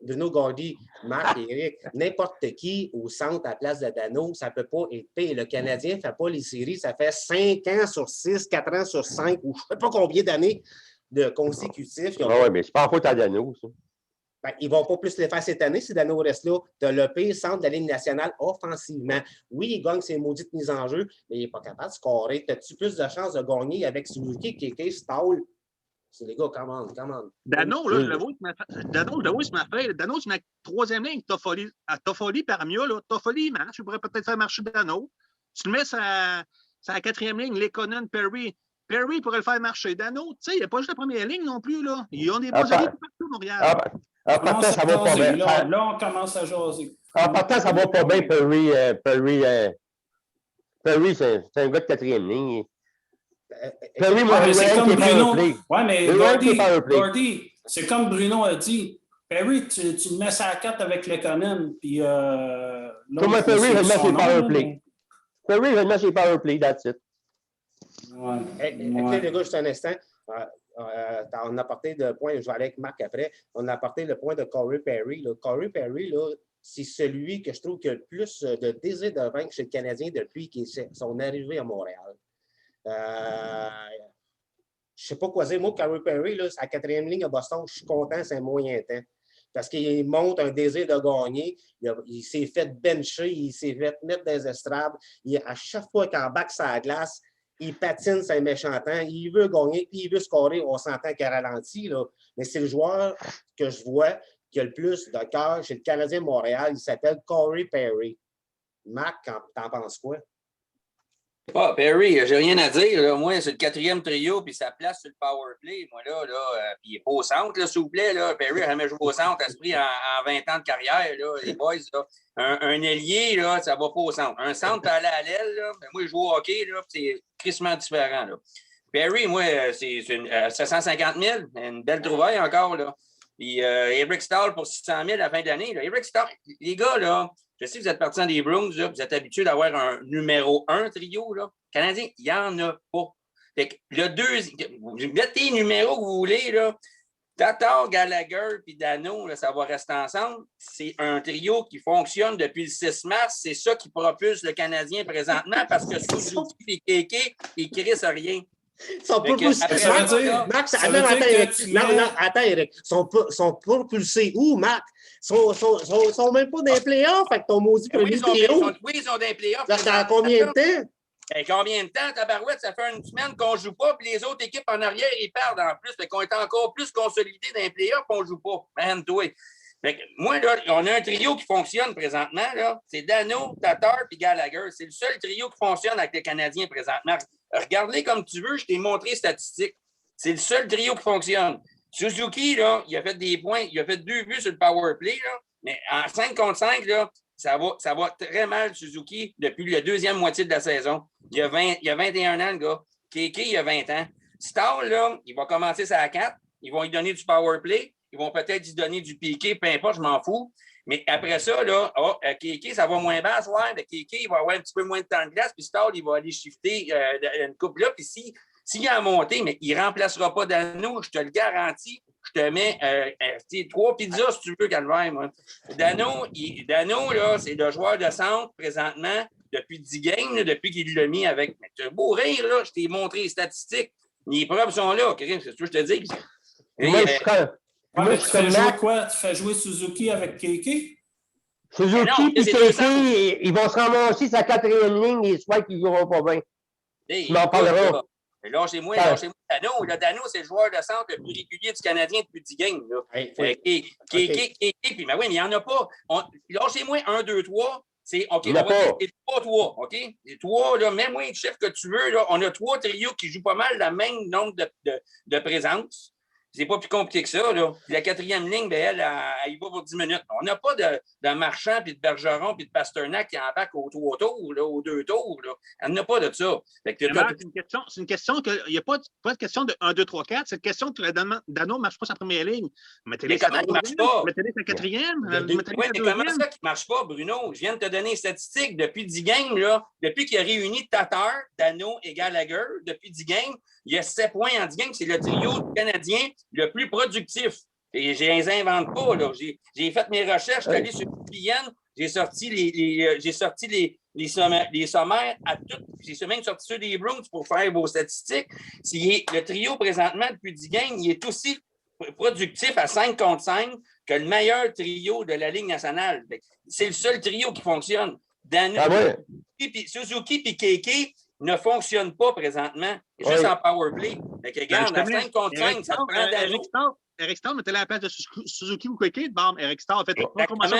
Speaker 1: Bruno Gordy, Marc et Eric, n'importe qui au centre à la place de Dano, ça ne peut pas être pire. Le Canadien ne fait pas les séries, ça fait 5 ans sur 6, 4 ans sur 5, ou je ne sais pas combien d'années de consécutifs.
Speaker 4: Oui, mais c'est pas en faute à Dano, ça.
Speaker 1: Ben, ils ne vont pas plus les faire cette année si Dano reste là. Tu as le pire centre de la Ligue nationale offensivement. Oui, il gagne ses maudites mises en jeu, mais il n'est pas capable de scorer. As-tu plus de chances de gagner avec Suzuki, Kéké, Stall? C'est les gars, commande.
Speaker 3: Dano, là, je le vois, c'est ma frère. Dano, c'est ma 3e ligne. Toffoli par mieux, là. Toffoli, il marche. Je pourrais peut-être faire marcher Dano. Tu le mets sur la 4e ligne, Lekonen, Perry. Perry pourrait le faire marcher. Dano, tu sais, il n'y a pas juste la première ligne non plus, là. Ils ont des bons amis partout, Montréal.
Speaker 4: Partant, ça va pas bien.
Speaker 2: Là, on commence à jaser.
Speaker 4: Partant, ça va pas bien, Perry. Perry, c'est un gars de 4e ligne.
Speaker 2: Perry, c'est comme Bruno. Oui, mais Gordy, c'est comme Bruno a dit. Perry, tu le mets à la 4 avec Lekonen. Puis.
Speaker 4: Comment Perry va le mettre sur powerplay? Perry va le mettre sur powerplay, that's it.
Speaker 1: Écoutez, les gars, juste un instant. On a porté le point, je vais aller avec Marc après, on a apporté le point de Corey Perry. Là. Corey Perry, là, c'est celui que je trouve qui a le plus de désir de vaincre chez le Canadien depuis son arrivée à Montréal. Je ne sais pas quoi dire. Moi, Corey Perry, là, sa 4e ligne à Boston, je suis content, c'est un moyen temps. Parce qu'il montre un désir de gagner. Il s'est fait bencher, il s'est fait mettre des estrades. À chaque fois qu'il embarque sa glace, il patine, c'est un méchant temps. Il veut gagner, puis il veut scorer. On s'entend qu'il ralentit, là. Mais c'est le joueur que je vois qui a le plus de cœur chez le Canadien de Montréal. Il s'appelle Corey Perry. Marc, t'en penses quoi?
Speaker 5: Perry, j'ai rien à dire. Là. Moi, c'est le 4e trio, puis sa place sur le power play. Moi, là, puis il n'est pas au centre, s'il vous plaît. Là. Perry a jamais joué au centre, esprit en 20 ans de carrière, là, les boys. Là. Un ailier, là, ça ne va pas au centre. Un centre peut aller à l'aile. Là. Ben, moi, je joue au hockey, là, c'est crissement différent. Là. Perry, moi, c'est 750 000, une belle trouvaille encore. Là. Puis Eric Stahl pour 600 000 à la fin de l'année. Eric Stahl, les gars, là, je sais que vous êtes partisans des Bruins, là, vous êtes habitués d'avoir un numéro 1 trio. Là. Canadien, il n'y en a pas. Fait que le deuxième, vous mettez les numéros que vous voulez, là. Tatar, Gallagher et Dano, là, ça va rester ensemble. C'est un trio qui fonctionne depuis le 6 mars. C'est ça qui propulse le Canadien présentement parce que Suzuki et Kéké, ils ne crissent rien.
Speaker 1: Sont attends, Eric. Sont propulsés où, Marc? Sont même pas dans les playoffs, fait que ton maudit premier trio.
Speaker 5: Oui, ils sont dans les playoffs.
Speaker 1: Ça a combien de temps?
Speaker 5: Combien de temps, tabarouette? Ça fait une semaine qu'on ne joue pas, puis les autres équipes en arrière, ils perdent en plus. Fait qu'on est encore plus consolidés dans les playoffs, qu'on ne joue pas. Man, toi. Fait que moi, là, on a un trio qui fonctionne présentement. Là. C'est Dano, Tatar et Gallagher. C'est le seul trio qui fonctionne avec les Canadiens présentement. Regarde-les comme tu veux, je t'ai montré les statistiques. C'est le seul trio qui fonctionne. Suzuki, là, il a fait des points, il a fait 2 buts sur le power play, là, mais en 5 contre 5, là, ça va très mal, Suzuki, depuis la deuxième moitié de la saison. Il a 21 ans, le gars. Keke, il a 20 ans. Stall, là, il va commencer sa 4. Ils vont lui donner du power play. Ils vont peut-être lui donner du piqué, peu importe, je m'en fous. Mais après ça, là, Keke, ça va moins bas, ouais. Keke, il va avoir un petit peu moins de temps de glace. Puis Stall, il va aller shifter une coupe là. Puis s'il a monté, mais il ne remplacera pas Dano, je te le garantis. Je te mets 3 pizzas si tu veux, Calvaire, moi. Dano, là, c'est le joueur de centre présentement depuis 10 games, là, depuis qu'il l'a mis avec. Mais tu as beau rire, là, je t'ai montré les statistiques. Les preuves sont là, Karim, c'est ce que je te dis.
Speaker 4: Moi, je suis
Speaker 2: mais tu fais jouer quoi? Tu fais jouer Suzuki avec Keke?
Speaker 4: Suzuki et Keke, ils vont se ramasser sa 4e ligne et soit qu'ils ne joueront pas bien.
Speaker 5: Tu
Speaker 4: m'en parleras.
Speaker 5: Lâchez-moi Dano. Dano, c'est le joueur de centre le plus régulier du Canadien depuis 10 games. Keke, puis ben oui, mais il n'y en a pas. Lâchez-moi 1, 2, 3. C'est OK, on va dire c'est 3-3. OK? Les 3, là, mets-moi le chiffre que tu veux. Là, on a 3 trios qui jouent pas mal le même nombre de présences. C'est pas plus compliqué que ça. Là. Puis la 4e ligne, ben, elle y va pour 10 minutes. On n'a pas de Marchand, puis de Bergeron, puis de Pasternak qui embarque aux 3 tours, là, aux 2 tours. Là. Elle n'a pas de ça.
Speaker 3: C'est une question qu'il n'y a pas de question de 1, 2, 3, 4. C'est une question que Dano ne marche pas sa première ligne.
Speaker 5: Mais comment il ne marche pas?
Speaker 3: Mettez-les sa 4e.
Speaker 5: Oui, mais comment ça qui ne marche pas, Bruno? Je viens de te donner les statistiques. Depuis 10 games, là, depuis qu'il a réuni Tatar, Dano et Gallagher, depuis 10 games, il y a 7 points en 10 games. C'est le trio canadien le plus productif. Et je ne les invente pas. Là. J'ai fait mes recherches, je suis allé sur PN, j'ai sorti les sommaires à toutes. J'ai même sorti ceux des Bruins pour faire vos statistiques. Le trio, présentement, depuis 10 games, il est aussi productif à 5 contre 5 que le meilleur trio de la Ligue nationale. C'est le seul trio qui fonctionne. Suzuki et Keke ne fonctionnent pas présentement. Juste en power play. Regarde, à 5 contre 5, ça te prend Dano.
Speaker 3: Eric Starr mettait la place de Suzuki ou Keke. Bon, Eric Starr a fait une promotion.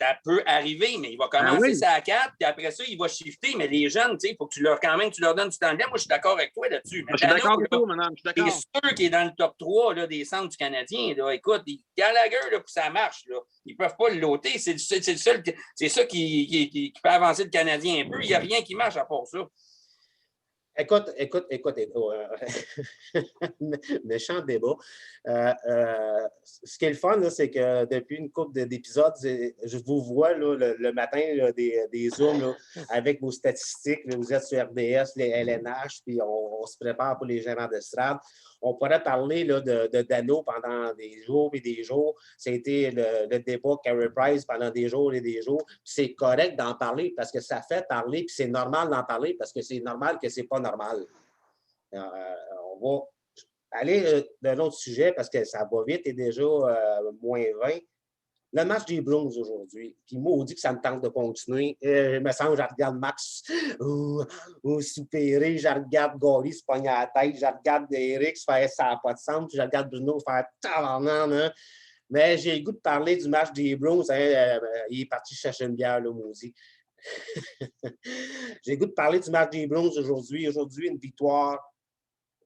Speaker 5: Ça peut arriver, mais il va commencer à 4, puis après ça, il va shifter. Mais les jeunes, il faut que tu leur donnes du temps de glace. Moi, je suis d'accord avec toi là-dessus.
Speaker 3: Je suis d'accord avec toi, madame. Je suis d'accord.
Speaker 5: C'est sûr qu'il est dans le top 3 là, des centres du Canadien. Là. Écoute, Gallagher, là, pour ça marche. Là. Ils ne peuvent pas le loter. C'est le seul. C'est ça qui fait avancer le Canadien un peu. Il n'y a rien qui marche à part ça.
Speaker 1: Écoute. Méchant débat. Ce qui est le fun, là, c'est que depuis une couple d'épisodes, je vous vois là, le matin là, des Zooms là, avec vos statistiques. Là, vous êtes sur RDS, les LNH, puis on se prépare pour les gérants d'estrade. On pourrait parler là, de Dano pendant des jours et des jours. C'était le débat Carey Price pendant des jours et des jours. C'est correct d'en parler parce que ça fait parler, puis c'est normal d'en parler parce que c'est normal que c'est pas normal. On va aller d'un autre sujet parce que ça va vite et déjà moins 20. Le match des Bruins aujourd'hui, puis moi, on dit que ça me tente de continuer. Je me sens, je regarde Max soupérer, je regarde Gary se pogner à la tête, je regarde Eric se faire ça n'a pas de sens, je regarde Bruno faire tabarnak. Mais j'ai le goût de parler du match des Bruins. Il est parti chercher une bière, là, maudit. J'ai le goût de parler du match des Bruins aujourd'hui. Aujourd'hui, une victoire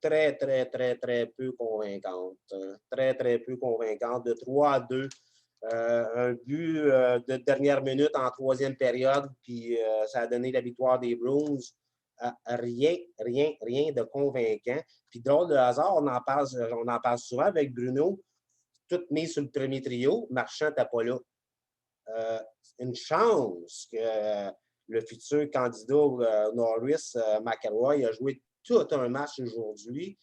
Speaker 1: très, très, très, très peu convaincante. Très, très peu convaincante. De 3-2. Un but de dernière minute en 3e période, puis ça a donné la victoire des Bruins. Rien de convaincant. Puis drôle de hasard, on en parle souvent avec Bruno, tout mis sur le premier trio. Marchand n'était pas là. Une chance que le futur candidat Norris McElroy a joué tout un match aujourd'hui.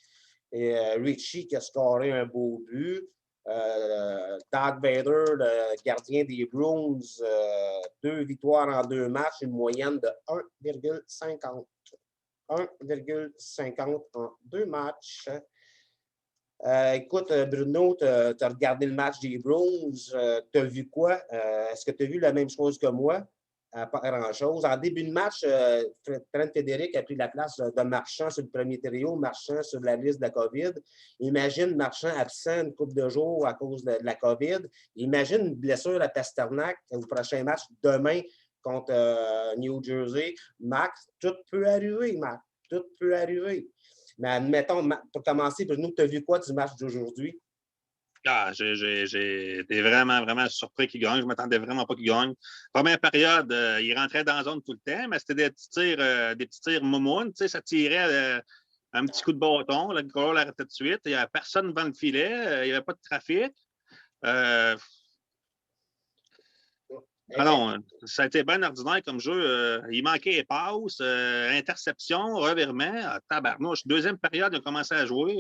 Speaker 1: Et Ritchie qui a scoré un beau but. Doug Bader, le gardien des Bruins, 2 victoires en 2 matchs, une moyenne de 1,50. 1,50 en 2 matchs. Écoute, Bruno, tu as regardé le match des Bruins. Tu as vu quoi? Est-ce que tu as vu la même chose que moi? Pas grand-chose. En début de match, Trent Frederic a pris la place de Marchand sur le premier trio, Marchand sur la liste de la COVID. Imagine Marchand absent une couple de jours à cause de la COVID. Imagine une blessure à Pasternak au prochain match demain contre New Jersey. Max, tout peut arriver, Max. Tout peut arriver. Mais admettons, pour commencer, nous, tu as vu quoi du match d'aujourd'hui?
Speaker 3: Ah, j'ai été vraiment, vraiment surpris qu'il gagne. Je ne m'attendais vraiment pas qu'il gagne. Première période, il rentrait dans la zone tout le temps, mais c'était des petits tirs moumounes. Ça tirait un petit coup de bâton. Le goal l'arrêtait tout de suite. Il n'y avait personne devant le filet. Il n'y avait pas de trafic. Non, ça a été bien ordinaire comme jeu. Il manquait les passes, interception, revirement. Tabarnouche. Deuxième période, il a commencé à jouer.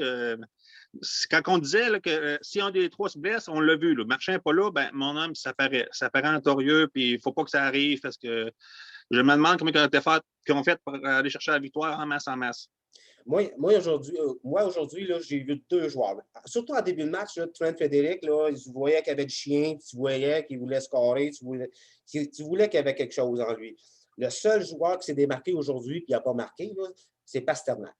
Speaker 3: Quand on disait là, que si un des trois se blesse, on l'a vu. Le marché n'est pas là, ben, mon homme, ça paraît notorieux, puis il ne faut pas que ça arrive parce que je me demande comment ils ont fait pour aller chercher la victoire en masse en masse.
Speaker 1: Moi aujourd'hui, j'ai vu 2 joueurs. Surtout en début de match, là, Trent Frederic, là, tu voyais qu'il avait du chien, tu voyais qu'il voulait scorer, tu voulais qu'il y avait quelque chose en lui. Le seul joueur qui s'est démarqué aujourd'hui et qui n'a pas marqué, c'est Pasternak.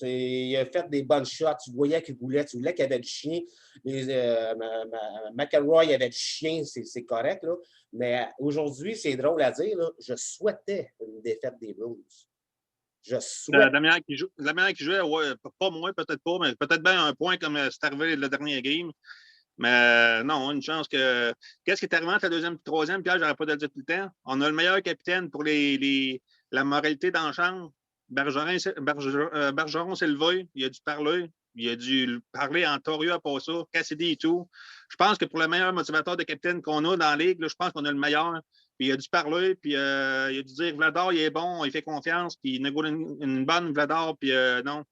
Speaker 1: Il a fait des bonnes shots, tu voyais qu'il voulait, qu'il y avait du chien. McElroy avait du chien, c'est correct, là. Mais aujourd'hui, c'est drôle à dire, là, je souhaitais une défaite des Blues.
Speaker 3: La manière qui jouait, ouais, pas moins, peut-être pas, mais peut-être bien un point comme c'est arrivé le dernier game. Mais non, une chance que. Qu'est-ce qui est arrivé entre la deuxième et la troisième? Pierre, j'aurais pas de le dire tout le temps. On a le meilleur capitaine pour la moralité dans la chambre. Bergeron s'est levé, il a dû parler. Il a dû parler en torieux à pas ça, Cassidy et tout. Je pense que pour le meilleur motivateur de capitaine qu'on a dans la ligue, là, je pense qu'on a le meilleur. Puis il a dû parler, puis il a dû dire Vladar, il est bon, il fait confiance, puis il négocie une bonne Vladar, puis non.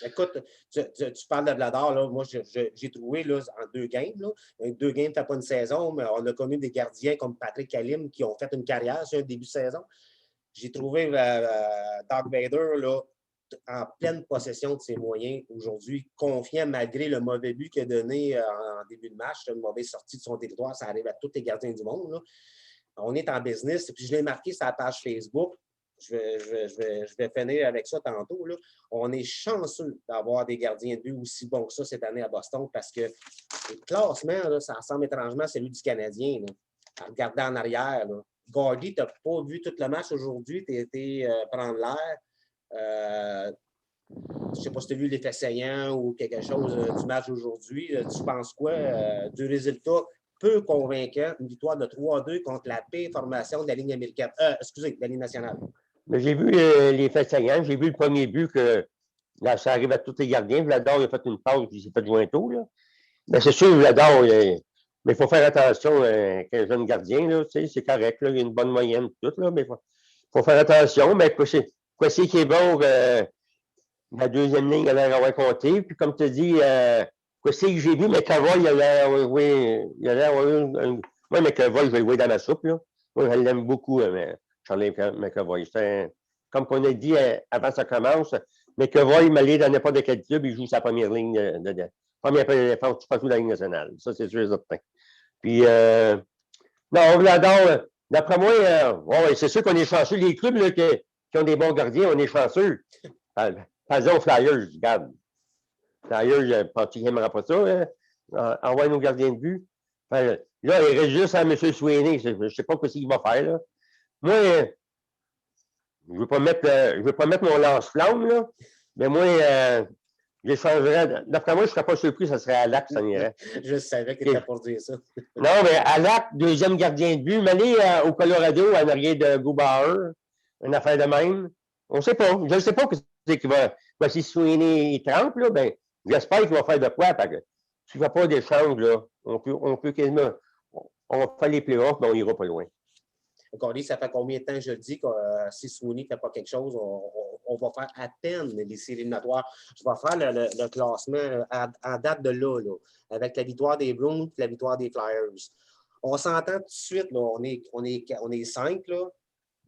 Speaker 1: Écoute, tu parles de Vladar, là. Moi, j'ai trouvé là, en 2 games. Là. 2 games, tu n'as pas une saison, mais on a connu des gardiens comme Patrick Kalim qui ont fait une carrière sur un début de saison. J'ai trouvé Doug Bader là, en pleine possession de ses moyens aujourd'hui, confiant malgré le mauvais but qu'il a donné en début de match, une mauvaise sortie de son territoire, ça arrive à tous les gardiens du monde. Là. On est en business, puis je l'ai marqué sur la page Facebook. Je vais finir avec ça tantôt. Là. On est chanceux d'avoir des gardiens de but aussi bons que ça cette année à Boston parce que le classement, là, ça ressemble étrangement à celui du Canadien. Là. À regarder en arrière, là. Gordy, tu n'as pas vu tout le match aujourd'hui, tu as été prendre l'air. Je ne sais pas si tu as vu l'effet saillant ou quelque chose du match aujourd'hui. Tu penses quoi du résultat peu convaincant, une victoire de 3-2 contre la pire formation de la Ligue américaine. De la Ligue nationale.
Speaker 4: Mais j'ai vu l'effet saillant, j'ai vu le premier but que là, ça arrive à tous les gardiens. Vladar il a fait une passe, il s'est fait jointo. Là. Mais c'est sûr, Vladar, mais il faut faire attention qu'un jeune gardien, là, c'est correct, là, il y a une bonne moyenne, tout, là, mais il faut faire attention. Mais Kwesi qui est bon, la deuxième ligne, il a l'air d'avoir compté. Puis comme tu dis, Kwesi que j'ai vu, mais Cavoy, il a l'air oui, mais Cavoy, je vais le voir dans la soupe. Là. Moi, je l'aime beaucoup, mais Charlie McAvoy. Comme on a dit avant que ça commence, McAvoy, il m'allait dans n'importe quel club, il joue sa première ligne de première défense, partout dans la Ligue nationale. Ça, c'est sûr et certain. Puis, non, Vladar, d'après moi, ouais, c'est sûr qu'on est chanceux. Les clubs là, qui ont des bons gardiens, on est chanceux. Par exemple, aux Flyers, regarde. Flyers, je pense qu'ils n'aimeraient pas ça. Envoyer nos gardiens de but. Enfin, là, il reste juste à M. Sweeney. Je ne sais pas ce qu'il va faire. Là. Moi, je ne veux pas mettre mon lance-flamme, là, mais moi, je changerais. D'après moi, je ne serais pas surpris, ça serait Alak qui s'en irait.
Speaker 1: Je savais qu'il était pour dire ça.
Speaker 4: Non, mais Alak, deuxième gardien de but, m'aller au Colorado en arrière de Grubauer, une affaire de même. On ne sait pas. Je ne sais pas ce qu'il va. Si Sweeney trempe, là, ben, j'espère qu'il va faire de quoi. Parce que s'il ne fait pas d'échange, là, on peut quasiment. On va faire les playoffs, mais on n'ira pas loin.
Speaker 1: Gordy, ça fait combien de temps que je le dis que si Sweeney ne fait pas quelque chose, on va faire à peine les séries éliminatoires. Je vais faire le classement en date de là, avec la victoire des Bruins et la victoire des Flyers. On s'entend tout de suite, là, on est 5, là.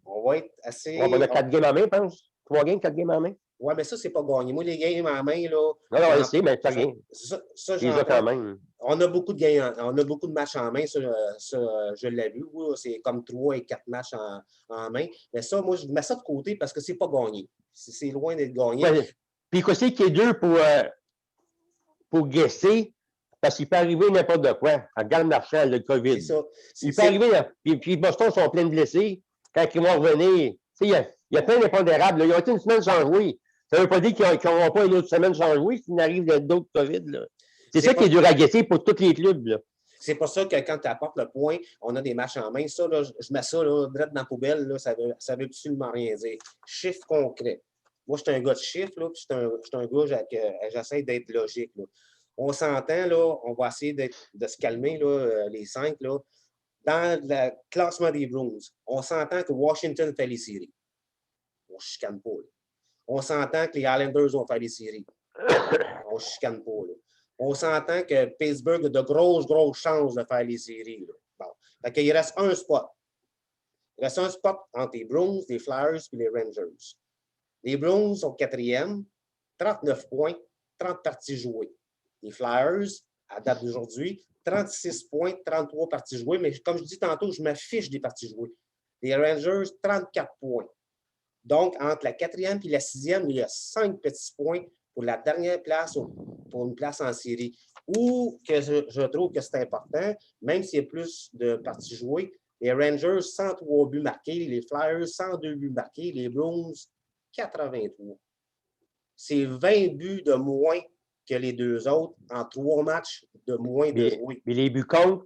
Speaker 1: On va être assez.
Speaker 4: On a 4 games en main, je pense. 3 games, 4 games en main.
Speaker 1: Oui, mais ça, c'est pas gagné. Moi, les games en main, là.
Speaker 4: Non, je sais, mais c'est rien.
Speaker 1: Ça,
Speaker 4: quand même.
Speaker 1: On a beaucoup de games, on a beaucoup de matchs en main, ça je l'ai vu. C'est comme 3 et 4 matchs en main. Mais ça, moi, je mets ça de côté parce que c'est pas gagné. C'est loin d'être gagné.
Speaker 4: Ouais. Puis qu'est-ce qui est dur pour guesser, parce qu'il peut arriver n'importe quoi. Regarde Marchand, le COVID.
Speaker 1: C'est ça.
Speaker 4: Il peut arriver, puis Boston sont pleins de blessés. Quand ils vont revenir, il y a plein d'impondérables. Ils ont été une semaine sans jouer. Ça ne veut pas dire qu'ils n'auront pas une autre semaine sans jouer s'il arrive d'autres COVID. Là. C'est ça
Speaker 1: pas...
Speaker 4: qui est dur à guetter pour tous les clubs. Là.
Speaker 1: C'est pour ça que quand tu apportes le point, on a des matchs en main. Ça, là, je mets ça là, direct dans la poubelle, là, ça veut absolument rien dire. Chiffre concret. Moi, je suis un gars de chiffres, là, puis je suis un gars j'essaie d'être logique. Là. On s'entend, là, on va essayer de se calmer, là, les 5. Là. Dans le classement des Bruins, on s'entend que Washington fait les séries. On ne chicane pas. Là. On s'entend que les Islanders vont faire les séries. On ne chicane pas. Là. On s'entend que Pittsburgh a de grosses chances de faire les séries. Là. Bon. Fait qu'il reste un spot. Il reste un spot entre les Bruins, les Flyers et les Rangers. Les Bruins sont 4e, 39 points, 30 parties jouées. Les Flyers, à date d'aujourd'hui, 36 points, 33 parties jouées. Mais comme je dis tantôt, je m'affiche des parties jouées. Les Rangers, 34 points. Donc, entre la 4e et la 6e, il y a 5 petits points pour la dernière place, pour une place en série. Ou que je trouve que c'est important, même s'il y a plus de parties jouées, les Rangers, 103 buts marqués, les Flyers, 102 buts marqués, les Bruins, 83. C'est 20 buts de moins que les deux autres en 3 matchs de moins de jouer.
Speaker 4: Mais les buts contre,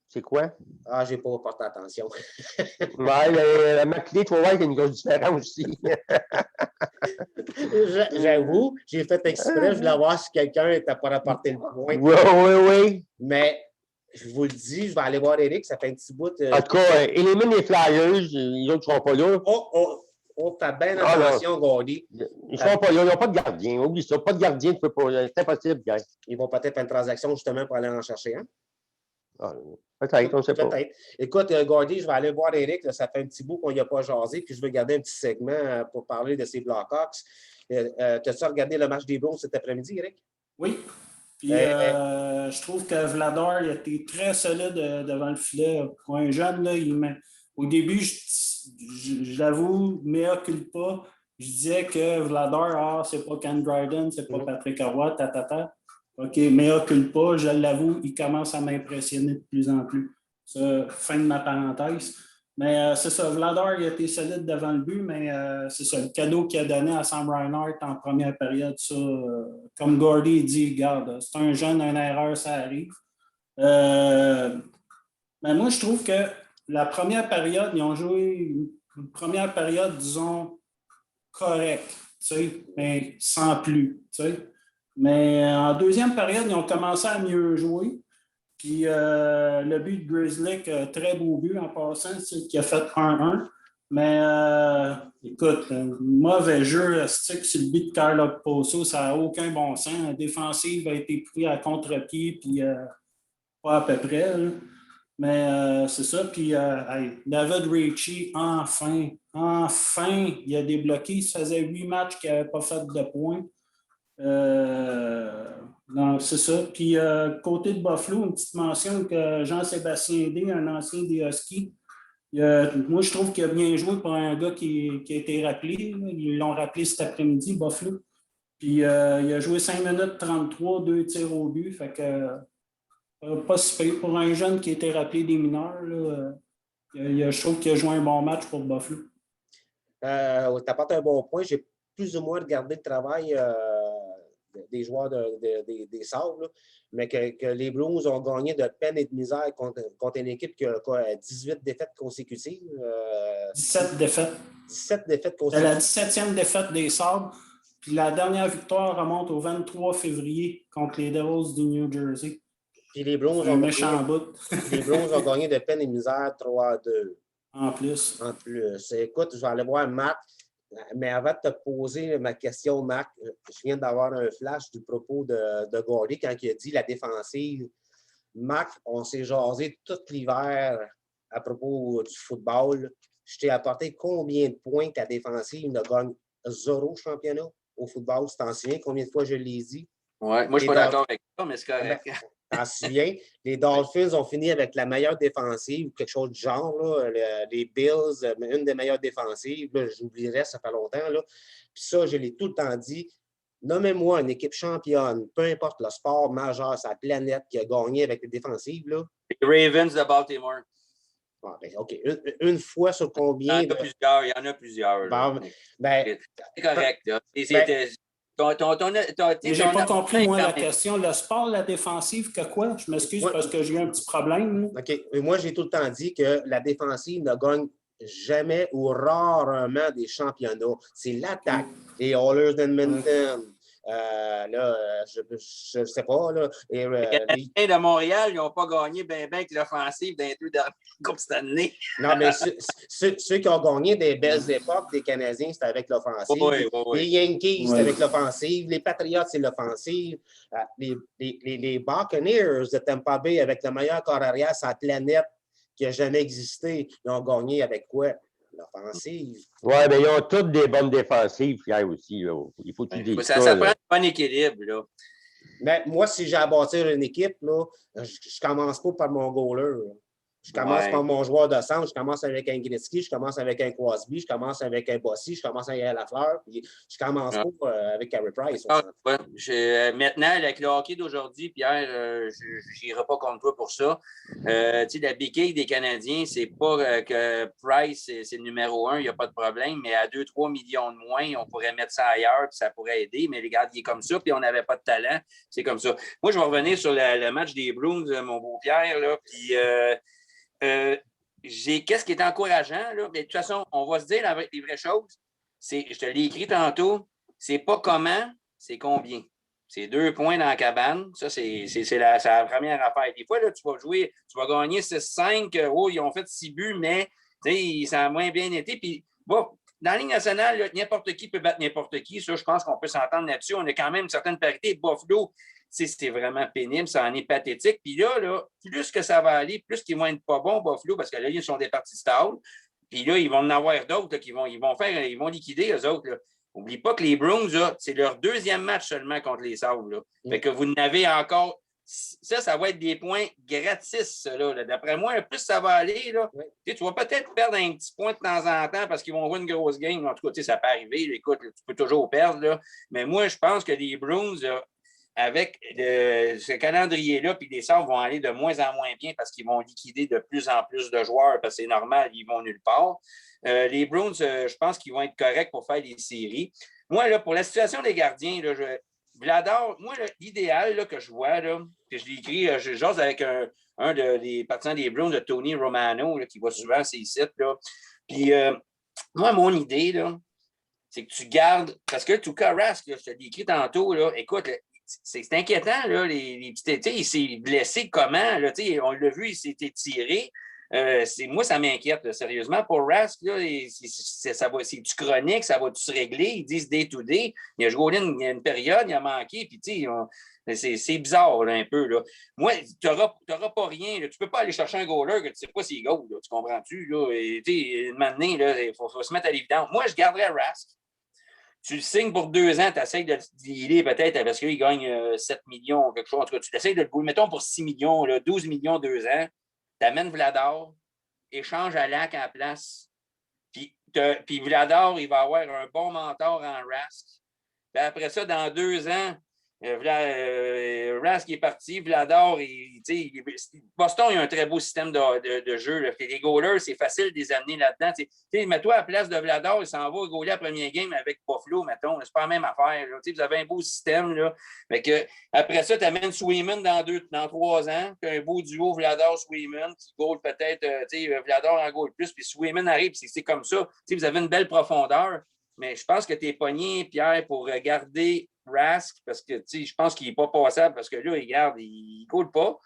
Speaker 4: c'est quoi?
Speaker 1: Ah, j'ai pas porté attention.
Speaker 4: Ouais, la McLean, tu vas voir qu'il y a une grosse différence aussi.
Speaker 1: J'avoue, j'ai fait exprès, je voulais voir si quelqu'un n'était pas rapporté le point.
Speaker 4: Oui.
Speaker 1: Mais je vous le dis, je vais aller voir Eric, ça fait un petit bout.
Speaker 4: En tout cas, élimine les Flyers, les autres ne seront pas là.
Speaker 1: Fais bien attention, Gordy.
Speaker 4: Ils ne seront pas là, ils n'ont pas de gardien. Oublie ça, pas de gardien, tu peux pas. C'est impossible, gars.
Speaker 1: Ils vont peut-être faire une transaction justement pour aller en chercher un.
Speaker 4: Peut-être, on ne sait pas.
Speaker 1: Peut-être. Écoute, Gordy, je vais aller voir Eric. Là, ça fait un petit bout qu'on n'y a pas jasé, puis je vais garder un petit segment pour parler de ces Blackhawks. T'as-tu regardé le match des Bruins cet après-midi, Eric?
Speaker 2: Oui. Puis je trouve que Vladar il a été très solide devant le filet. Pour un jeune, là, au début, je l'avoue, mea culpa, je disais que Vladar, c'est pas Ken Dryden, c'est pas Patrick Roy, OK, mea culpa, je l'avoue, il commence à m'impressionner de plus en plus. Ça, fin de ma parenthèse. Mais c'est ça, Vladar, il a été solide devant le but, mais c'est ça, le cadeau qu'il a donné à Sam Reinhart en première période, ça, comme Gordy dit, regarde, c'est un jeune, une erreur, ça arrive. Mais moi, je trouve que la première période, ils ont joué une première période, disons, correcte, tu sais, mais sans plus, tu sais. Mais en deuxième période, ils ont commencé à mieux jouer. Puis le but de Grizzly, très beau but en passant, qui a fait 1-1. Mais écoute, mauvais jeu stick sur le but de Carlo Posso, ça n'a aucun bon sens. La défensive a été prise à contre-pied, puis pas à peu près. Là. Mais c'est ça. Puis David Ricci, enfin, il a débloqué. Il se faisait 8 matchs qu'il n'avait pas fait de points. Non, c'est ça. Puis, côté de Buffalo, une petite mention que Jean-Sébastien D, un ancien des Huskies, moi, je trouve qu'il a bien joué pour un gars qui a été rappelé. Là. Ils l'ont rappelé cet après-midi, Buffalo. Puis, il a joué 5 minutes 33, 2 tirs au but. Fait que, pas si pire. Pour un jeune qui a été rappelé des mineurs, là, je trouve qu'il a joué un bon match pour Buffalo.
Speaker 1: Tu apportes un bon point. J'ai plus ou moins regardé le travail des joueurs des Sabres, là, mais que les Blues ont gagné de peine et de misère contre une équipe qui a 18 défaites consécutives.
Speaker 2: 17 défaites.
Speaker 1: 17 défaites consécutives.
Speaker 2: C'est la 17e défaite des Sabres. Puis la dernière victoire remonte au 23 février contre les Devils du New Jersey.
Speaker 1: Puis les Blues ont gagné de peine et de misère 3-2.
Speaker 2: En plus.
Speaker 1: Écoute, je vais aller voir Marc. Mais avant de te poser ma question, Marc, je viens d'avoir un flash du propos de Gordy quand il a dit la défensive. Marc, on s'est jasé tout l'hiver à propos du football. Je t'ai apporté combien de points ta défensive ne gagne 0 championnat au football? Tu t'en souviens combien de fois je l'ai dit?
Speaker 5: Oui, moi, je ne suis pas d'accord avec ça, mais c'est correct.
Speaker 1: T'en souviens? Les Dolphins ont fini avec la meilleure défensive, quelque chose du genre. Là. Les Bills, une des meilleures défensives. J'oublierais, ça fait longtemps. Là. Puis ça, je l'ai tout le temps dit. Nommez-moi une équipe championne, peu importe le sport majeur sur la planète qui a gagné avec les défensives. Là.
Speaker 5: Les Ravens de Baltimore.
Speaker 1: Ah, ben, OK. Une fois sur combien?
Speaker 5: Il y en a plusieurs.
Speaker 1: Bon, ben,
Speaker 5: c'est correct. Là.
Speaker 1: ben,
Speaker 2: Mais je n'ai pas compris, moi, la question. Le sport, la défensive, que quoi? Je m'excuse parce que j'ai eu un petit problème. Là.
Speaker 1: OK. Et moi, j'ai tout le temps dit que la défensive ne gagne jamais ou rarement des championnats. C'est l'attaque. Les Oilers d'Edmonton. Je ne sais pas. Là.
Speaker 5: Les Canadiens de Montréal, ils n'ont pas gagné bien avec l'offensive dans les 2 dernières Coupes Stanley.
Speaker 1: Non, mais ceux qui ont gagné des belles époques des Canadiens, c'était avec l'offensive.
Speaker 5: Oui.
Speaker 1: Les Yankees, c'est avec l'offensive. Les Patriots, c'est l'offensive. Les Buccaneers de Tampa Bay, avec le meilleur corps arrière sur la planète qui n'a jamais existé, ils ont gagné avec quoi? L'offensive.
Speaker 4: Oui, mais ils ont toutes des bonnes défensives, Pierre, aussi. Là. Il faut que tu dises
Speaker 5: ça prend un bon équilibre. Là.
Speaker 1: Mais moi, si j'ai à bâtir une équipe, là, je ne commence pas par mon goaler. Là. Je commence par mon joueur de centre, je commence avec un Gretzky, je commence avec un Crosby, je commence avec un Bossy, je commence avec un Lafleur, puis je commence pas avec Carey Price.
Speaker 5: Maintenant, avec le hockey d'aujourd'hui, Pierre, je n'irai pas contre toi pour ça. La béquille des Canadiens, c'est pas que Price, c'est le numéro 1, il n'y a pas de problème, mais à 2-3 millions de moins, on pourrait mettre ça ailleurs, puis ça pourrait aider, mais regarde, il est comme ça, puis on n'avait pas de talent, c'est comme ça. Moi, je vais revenir sur le match des Bruins, mon beau Pierre, là, puis... qu'est-ce qui est encourageant, là? Mais de toute façon, on va se dire les vraies choses. Je te l'ai écrit tantôt, c'est pas comment, c'est combien. C'est 2 points dans la cabane. Ça, c'est la première affaire. Des fois, là, tu vas gagner 6-5. Ils ont fait 6 buts, mais ça a moins bien été. Puis, bon, dans la Ligue nationale, là, n'importe qui peut battre n'importe qui. Ça, je pense qu'on peut s'entendre là-dessus. On a quand même une certaine parité. Buffalo, c'est vraiment pénible, ça en est pathétique. Puis là, plus que ça va aller, plus qu'ils vont être pas bons, Buffalo, parce que là, ils sont des parties stable. Puis là, ils vont en avoir d'autres là, qui vont liquider eux autres. N'oublie pas que les Bruins, là, c'est leur 2e match seulement contre les Sabres. Fait que vous n'avez encore. Ça va être des points gratis, ça, là. D'après moi, plus ça va aller, là, tu vas peut-être perdre un petit point de temps en temps parce qu'ils vont jouer une grosse game. En tout cas, ça peut arriver. Écoute, tu peux toujours perdre. Là. Mais moi, je pense que les Bruins, avec ce calendrier-là, puis les Sabres vont aller de moins en moins bien parce qu'ils vont liquider de plus en plus de joueurs parce que c'est normal, ils vont nulle part. Les Bruins, je pense qu'ils vont être corrects pour faire les séries. Moi, là, pour la situation des gardiens, là, Vladar, moi, l'idéal là, que je vois, là, que je l'ai écrit, j'ose avec un des partisans des Bruins, de Tony Romano, là, qui va souvent à ces sites. Là. Puis, moi, mon idée, là, c'est que tu gardes, parce que Tuukka Rask, je te l'ai écrit tantôt, là, écoute, c'est inquiétant, là, les petits. Il s'est blessé comment? Là, on l'a vu, il s'est étiré. Moi, ça m'inquiète, là, sérieusement. Pour Rask, là, c'est-tu chronique, ça va-tu se régler? Ils disent day-to-day. Il a joué une période, il a manqué, puis c'est bizarre là, un peu. Là. Moi, tu n'auras pas rien. Là. Tu ne peux pas aller chercher un goaler que tu ne sais pas s'il goal. Là. Tu comprends-tu? Là? Et, maintenant, il faut se mettre à l'évidence. Moi, je garderais Rask. Tu le signes pour 2 ans, tu essaies de le dealer peut-être parce qu'il gagne 7 millions, quelque chose. En tout cas, tu essaies de le bouger, mettons pour 6 millions, là, 12 millions, 2 ans. Tu amènes Vladar, échange à Lac à la place. Puis Vladar, il va avoir un bon mentor en Rask. Puis après ça, dans 2 ans, Rask est parti, Vladar, Boston, il a un très beau système de jeu. Là. Les goalers, c'est facile de les amener là-dedans. Mets-toi à la place de Vladar, il s'en va goaler la première game avec Buffalo, mettons. C'est pas la même affaire. Là. Vous avez un beau système. Là. Fait que, après ça, tu amènes Swayman dans 3 ans. Tu as un beau duo Vladar-Swayman qui goal peut-être, Vladar en goal plus, puis Swayman arrive, c'est comme ça. Vous avez une belle profondeur. Mais je pense que tu es pogné, Pierre, pour garder Rask, parce que je pense qu'il n'est pas passable, parce que là, il ne coule pas.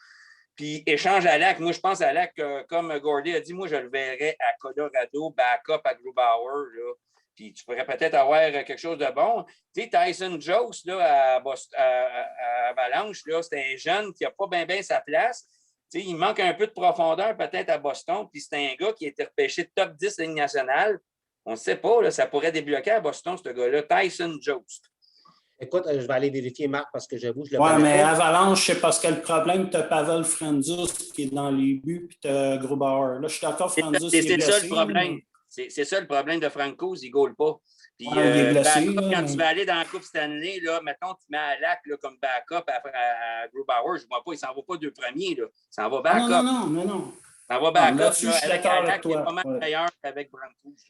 Speaker 5: Puis échange à Lac. Moi, je pense à Lac, comme Gordy a dit, moi, je le verrais à Colorado, backup à Grubauer. Là. Puis tu pourrais peut-être avoir quelque chose de bon. Tu sais, Tyson Jones, là, à Avalanche, là, c'est un jeune qui n'a pas bien sa place. Tu sais, il manque un peu de profondeur peut-être à Boston. Puis c'est un gars qui a été repêché top 10 de la Ligue nationale. On ne sait pas, là, ça pourrait débloquer à Boston, ce gars-là, Tyson Jost.
Speaker 1: Écoute, je vais aller vérifier, Marc, parce que j'avoue, je le
Speaker 2: connais. Oui, mais
Speaker 1: pas.
Speaker 2: Avalanche, c'est parce que le problème, tu as Pavel Franzus qui est dans les buts, puis tu as Grubauer. Là, je suis d'accord, Franzus,
Speaker 5: c'est ça le problème. C'est ça le problème de Franco, il ne goal pas. Puis,
Speaker 2: il est blessé,
Speaker 5: quand tu vas aller dans la Coupe Stanley, là, mettons, tu mets à Lac là, comme backup à Grubauer, je ne vois pas, il ne s'en va pas 2 premiers. Là. Il s'en va backup.
Speaker 2: Non.
Speaker 5: Ça va backup,
Speaker 2: là-dessus,
Speaker 5: là,
Speaker 2: je suis
Speaker 5: avec
Speaker 2: d'accord avec
Speaker 5: Alak, il est
Speaker 2: toi.
Speaker 5: pas mal
Speaker 2: Ouais.
Speaker 5: meilleur qu'avec Brancouz.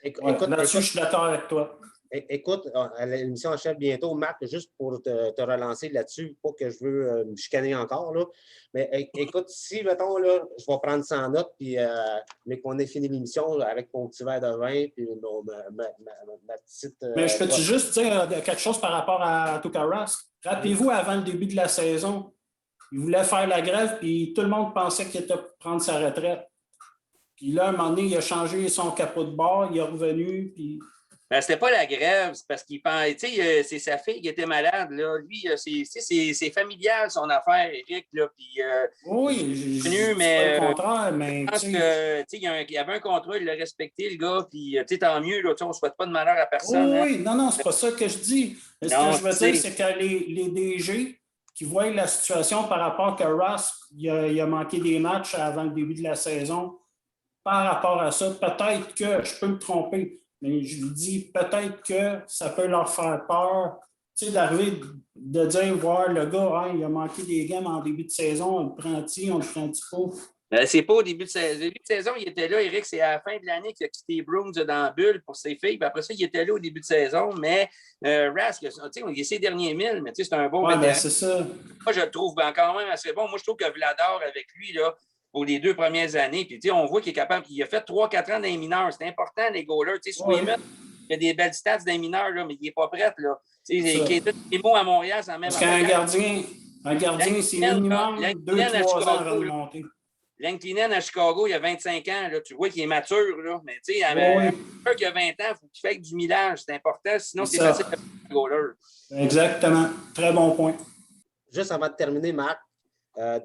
Speaker 2: Ouais, là-dessus, je suis d'accord avec toi.
Speaker 1: Écoute, l'émission achève bientôt. Marc, juste pour te relancer là-dessus, pas que je veux me chicaner encore, là. Mais écoute, si, mettons, là, je vais prendre 100 notes, puis mais qu'on ait fini l'émission avec mon petit verre de vin, puis ma petite.
Speaker 2: Mais je peux-tu juste dire quelque chose par rapport à Tuukka Rask? Rappelez-vous, avant le début de la saison, il voulait faire la grève, puis tout le monde pensait qu'il était pour prendre sa retraite. Puis là, à un moment donné, il a changé son capot de bord, il est revenu, puis...
Speaker 5: Ben, c'était pas la grève, c'est parce qu'il pense, tu sais, c'est sa fille qui était malade, là. Lui, c'est familial, son affaire, Éric, là. Puis,
Speaker 2: oui,
Speaker 5: connu,
Speaker 2: mais pas le contraire, mais...
Speaker 5: je pense que, tu sais, il y avait un contrat, il l'a respecté, le gars, puis, tu sais, tant mieux, là, on ne souhaite pas de malheur à personne.
Speaker 2: Oui, oui, non, c'est pas ça que je dis. Mais ce que je veux dire, c'est que les DG qui voient la situation par rapport à Rask, il a manqué des matchs avant le début de la saison, par rapport à ça, peut-être que, je peux me tromper, mais je lui dis peut-être que ça peut leur faire peur, tu sais, d'arriver, de dire, voir le gars, hein, il a manqué des games en début de saison, on le prend-il pas.
Speaker 5: C'est pas au début de saison. Début de saison, il était là, Éric, c'est à la fin de l'année qu'il a quitté Bruins dans la bulle pour ses filles. Puis après ça, il était là au début de saison. Mais Rask, tu sais, il est ses derniers 1000, mais tu sais, c'est un bon vétéran.
Speaker 2: Ben, c'est ça.
Speaker 5: Moi, je le trouve quand même assez bon. Moi, je trouve que Vladar, avec lui, là, pour les 2 premières années, puis tu sais, on voit qu'il est capable. Il a fait 3-4 ans dans les mineurs. C'est important, les goalers. Tu sais, Swayman, il a des belles stats dans les mineurs, là, mais il n'est pas prêt. Là. Tu sais, les mots à Montréal, c'est la même
Speaker 2: affaire. Parce qu'un gardien, c'est minimum 2-3 ans à remonter.
Speaker 5: Lankinen à Chicago, il y a 25 ans. Là, tu vois qu'il est mature. Là, mais tu sais, un qui a 20 ans, il faut qu'il fasse du millage. C'est important. Sinon, c'est facile de faire un goaler.
Speaker 2: Exactement. Très bon point.
Speaker 1: Juste avant de terminer, Marc,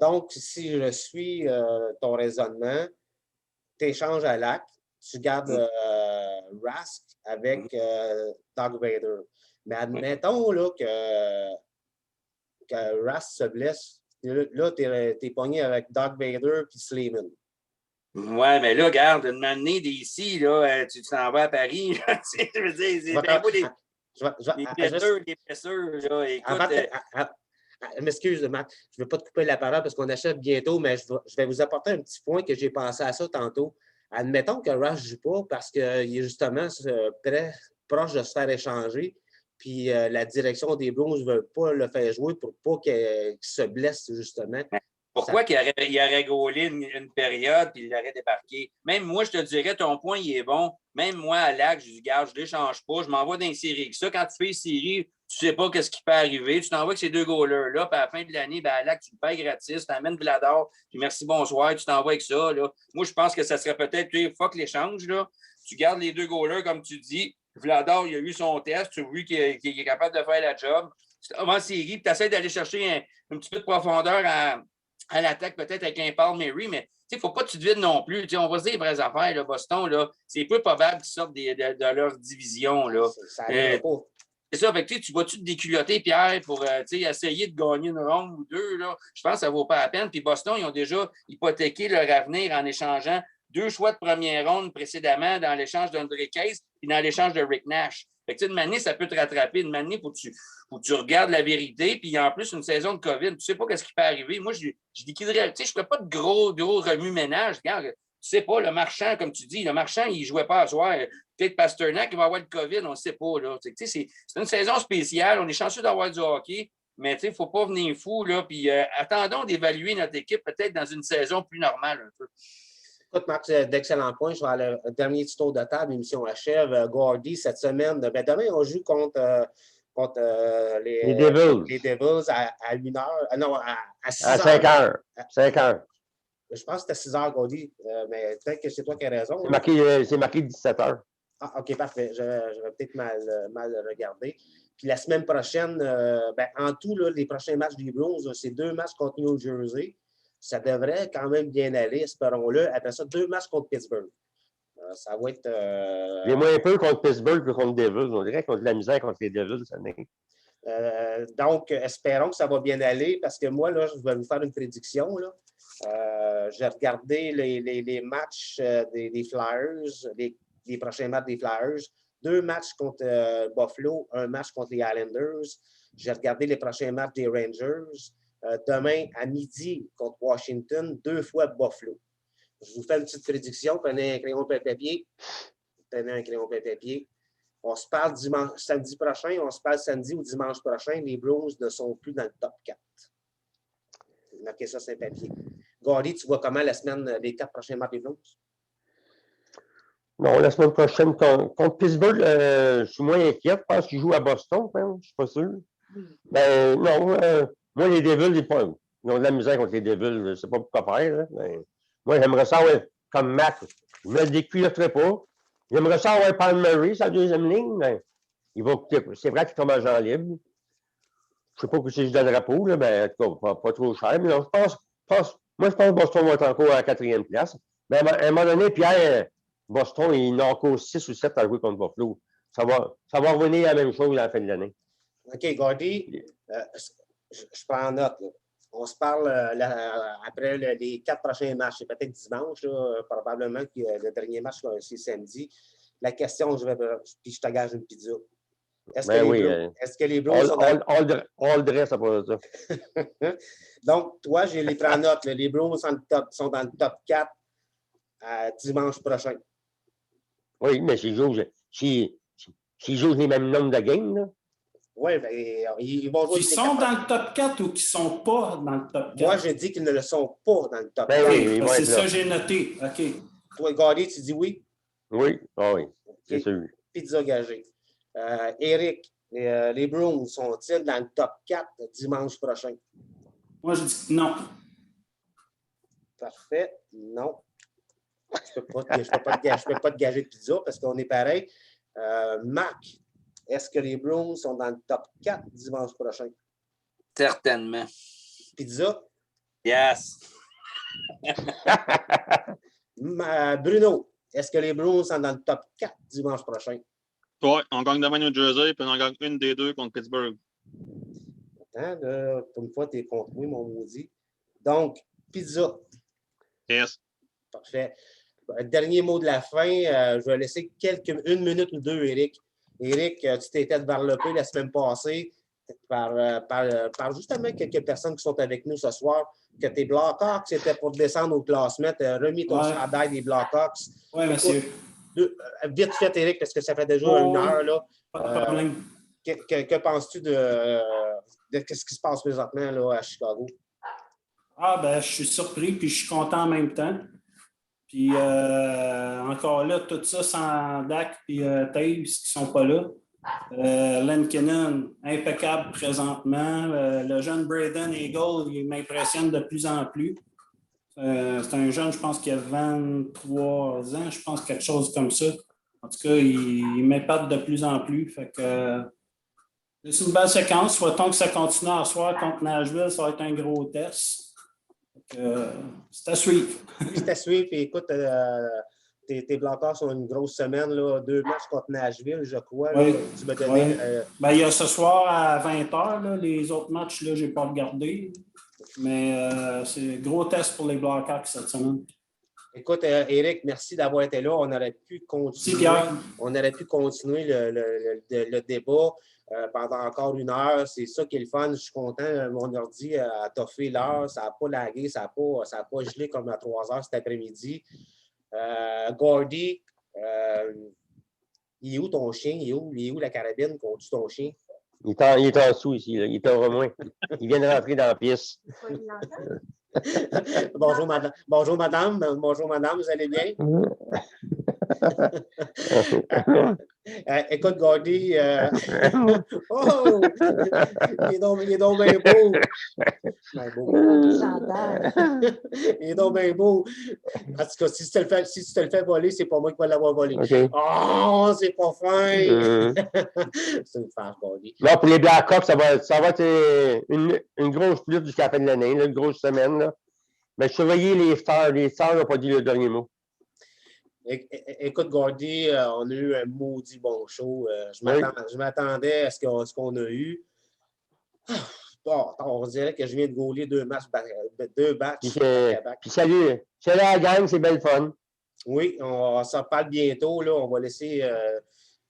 Speaker 1: donc, si je suis ton raisonnement, tu échanges à Lac, tu gardes Rask avec Doug Vader. Mais admettons là, que Rask se blesse. Là, tu es pogné avec Doug Vader et Sleeman.
Speaker 5: Ouais, mais là, regarde, une année d'ici, là, tu t'en vas à Paris. Je veux dire, c'est un peu les blessures. Là, écoute,
Speaker 1: m'excuse, Marc, je ne veux pas te couper la parole parce qu'on achète bientôt, mais je vais vous apporter un petit point que j'ai pensé à ça tantôt. Admettons que Rask ne joue pas parce qu'il est justement proche de se faire échanger. Puis la direction des Blues ne veut pas le faire jouer pour pas qu'il se blesse, justement.
Speaker 5: Pourquoi qu'il aurait gaulé une période puis il l'aurait débarqué? Même moi, je te dirais, ton point, il est bon. Même moi, à Lac, je dis, garde, je ne l'échange pas. Je m'envoie dans une série. Ça, quand tu fais une série, tu ne sais pas ce qui peut arriver. Tu t'envoies avec ces 2 goalers-là. Puis à la fin de l'année, ben, à Lac, tu le payes gratis. Tu amènes Vladar. Puis merci, bonsoir. Tu t'envoies avec ça. Là. Moi, je pense que ça serait peut-être, fuck l'échange. Là. Tu gardes les 2 goalers, comme tu dis. Vladar, il a eu son test. Tu as vu qu'il est capable de faire la job. En série, puis tu essaies d'aller chercher un petit peu de profondeur à l'attaque, peut-être avec un Palmieri, mais il ne faut pas que tu te vides non plus. T'sais, on va se dire les vraies affaires, là, Boston, là, c'est peu probable qu'ils sortent de leur division. Là. C'est ça, fait que, tu vas-tu te déculotter, Pierre, pour essayer de gagner une ronde ou 2? Là? Je pense que ça ne vaut pas la peine. Puis Boston, ils ont déjà hypothéqué leur avenir en échangeant 2 choix de première ronde précédemment dans l'échange d'André Case et dans l'échange de Rick Nash. Fait que, une manée, ça peut te rattraper. Une manée, faut que tu regardes la vérité. Puis, en plus, une saison de COVID, tu ne sais pas ce qui peut arriver. Moi, je liquiderais. Je ne ferais pas de gros remue-ménage. Regarde, tu ne sais pas, le Marchand, comme tu dis, le Marchand, il ne jouait pas à soir. Peut-être Pasternak, il va avoir le COVID, on ne sait pas. Là. C'est une saison spéciale. On est chanceux d'avoir du hockey. Mais il ne faut pas venir fou. Là. Puis, attendons d'évaluer notre équipe peut-être dans une saison plus normale un peu.
Speaker 1: Écoute, Marc, d'excellents points. Je vais aller au dernier petit tour de table. L'émission achève. Gordy, cette semaine, demain, on joue contre les Devils à 1h. Non, à 6h.
Speaker 4: À 5h. 5h.
Speaker 1: Je pense que c'était 6h, Gordy, mais peut-être que c'est toi qui as raison.
Speaker 4: C'est marqué 17h.
Speaker 1: Ah, OK, parfait. J'avais peut-être mal regardé. Puis la semaine prochaine, en tout, là, les prochains matchs des Blues, c'est 2 matchs contre New Jersey. Ça devrait quand même bien aller, espérons-le. Après ça, 2 matchs contre Pittsburgh. Ça va être...
Speaker 4: Les moins peu contre Pittsburgh que contre Devils. On dirait qu'on a de la misère contre les Devils cette année.
Speaker 1: Donc, espérons que ça va bien aller parce que moi, là, je vais vous faire une prédiction. J'ai regardé les matchs des Flyers, les prochains matchs des Flyers. 2 matchs contre Buffalo, 1 match contre les Islanders. J'ai regardé les prochains matchs des Rangers. Demain, à midi, contre Washington, 2 fois Buffalo. Je vous fais une petite prédiction. Prenez un crayon papier. Prenez un crayon papier. On se parle samedi prochain. On se parle samedi ou dimanche prochain. Les Blues ne sont plus dans le top 4. Marquez ça sur un papier. Gary, tu vois comment la semaine, les 4 prochains matchs des Blues?
Speaker 4: Non, la semaine prochaine, contre Pittsburgh, je suis moins inquiet. Je pense qu'ils jouent à Boston, je ne suis pas sûr. Ben, non, moi, les Devils, ils ont de la misère contre les Devils. Je ne sais pas pourquoi faire. Là, moi, j'aimerais ça, comme Mac, je ne me déculotterais pas. J'aimerais ça avoir Palmieri, sa deuxième ligne, mais c'est vrai qu'il tombe à Jean libre. Je ne sais pas si je donne le drapeau, là, mais en tout cas, pas trop cher. Mais non, je pense que Boston va être encore à la 4e place. Mais à un moment donné, Pierre, Boston, il a encore 6 ou 7 à jouer contre Buffalo. Ça va revenir à la même chose à la fin de l'année.
Speaker 1: OK, Gordy, je prends note. Là. On se parle après les 4 prochains matchs. C'est peut-être dimanche, là, probablement que le dernier match, c'est samedi. La question, puis je te gage une pizza. Est-ce que les Blues sont dans...
Speaker 4: On le dresse à part de ça.
Speaker 1: Donc, toi, je les prends note. Les Blues sont dans le top 4 dimanche prochain.
Speaker 4: Oui, mais s'ils jouent les mêmes nombres de games, là.
Speaker 1: Oui, bien, ils vont jouer.
Speaker 2: Ils sont dans le top 4 ou qu'ils ne sont pas dans le top 4?
Speaker 1: Moi, je dis qu'ils ne le sont pas dans le top 4.
Speaker 4: Ben oui,
Speaker 2: c'est ça que j'ai noté. OK.
Speaker 1: Toi, Gary, tu dis oui?
Speaker 4: Oui, oui, c'est sûr.
Speaker 1: Pizza gagée. Éric, les Bruins sont-ils dans le top 4 dimanche prochain?
Speaker 2: Moi, je dis non.
Speaker 1: Parfait. Non. Je ne peux pas te gager de pizza parce qu'on est pareil. Marc, est-ce que les Bruins sont dans le top 4 dimanche prochain?
Speaker 5: Certainement.
Speaker 1: Pizza?
Speaker 5: Yes.
Speaker 1: Bruno, est-ce que les Bruins sont dans le top 4 dimanche prochain?
Speaker 3: Oui, on gagne demain New Jersey, puis on en gagne une des deux contre Pittsburgh.
Speaker 1: Attends, là, pour une fois, tu es contre moi, mon maudit. Donc, pizza.
Speaker 3: Yes.
Speaker 1: Parfait. Dernier mot de la fin. Je vais laisser une minute ou deux, Éric. Éric, tu t'étais développé la semaine passée par justement quelques personnes qui sont avec nous ce soir, que tes Blackhawks étaient pour descendre au classement. Tu as remis ton chandail des Blackhawks.
Speaker 2: Oui, monsieur.
Speaker 1: Vite fait, Éric, parce que ça fait déjà une heure. Là.
Speaker 2: Pas de problème.
Speaker 1: Que penses-tu de ce qui se passe présentement là, à Chicago?
Speaker 2: Ah, ben, je suis surpris puis je suis content en même temps. Puis encore là, tout ça sans Dak et Taves qui ne sont pas là. Lenkenon, impeccable présentement. Le jeune Braden Eagle, il m'impressionne de plus en plus. C'est un jeune, je pense, qui a 23 ans, je pense, quelque chose comme ça. En tout cas, il m'épate de plus en plus. Fait que c'est une belle séquence. Soit-on que ça continue à soir contre Nashville, ça va être un gros test. C'est à suivre.
Speaker 1: Oui, c'est à suivre. Puis écoute, tes Blackhawks ont une grosse semaine, là, 2 matchs contre Nashville, je crois.
Speaker 2: Oui.
Speaker 1: Là, tu m'as donné.
Speaker 2: Ben, il y a ce soir à 20h. Les autres matchs, là, je n'ai pas regardé. Mais c'est un gros test pour les Blackhawks cette semaine.
Speaker 1: Écoute, Éric, merci d'avoir été là. On aurait pu continuer, le débat pendant encore une heure. C'est ça qui est le fun. Je suis content. Mon ordi a toffé l'heure. Ça n'a pas lagué. Ça n'a pas gelé comme à 3 heures cet après-midi. Gordy, il est où ton chien? Il est où la carabine qu'on tue ton chien?
Speaker 4: Il est en dessous ici. Là. Il est au moins. Il vient de rentrer dans la pièce.
Speaker 1: Bonjour, madame. Bonjour, madame. Vous allez bien? Écoute, Gordy. Oh! Il est donc bien beau. Il est donc bien beau. En tout cas, si tu te le fais voler, c'est pas moi qui vais l'avoir volé.
Speaker 4: Okay.
Speaker 1: Oh, c'est pas fin! C'est une farce, Gordy.
Speaker 4: Non, pour les Blackhawks, ça va être une grosse lutte jusqu'à la fin de l'année, une grosse semaine. Là. Mais surveillez les Stars. Les Stars n'ont pas dit le dernier mot.
Speaker 1: Écoute, Gordy, on a eu un maudit bon show. Je m'attendais à ce qu'on a eu. On dirait que je viens de gauler 2 matchs.
Speaker 4: Puis salut à la gang, c'est belle fun.
Speaker 1: Oui, on s'en reparle bientôt. Là. On va laisser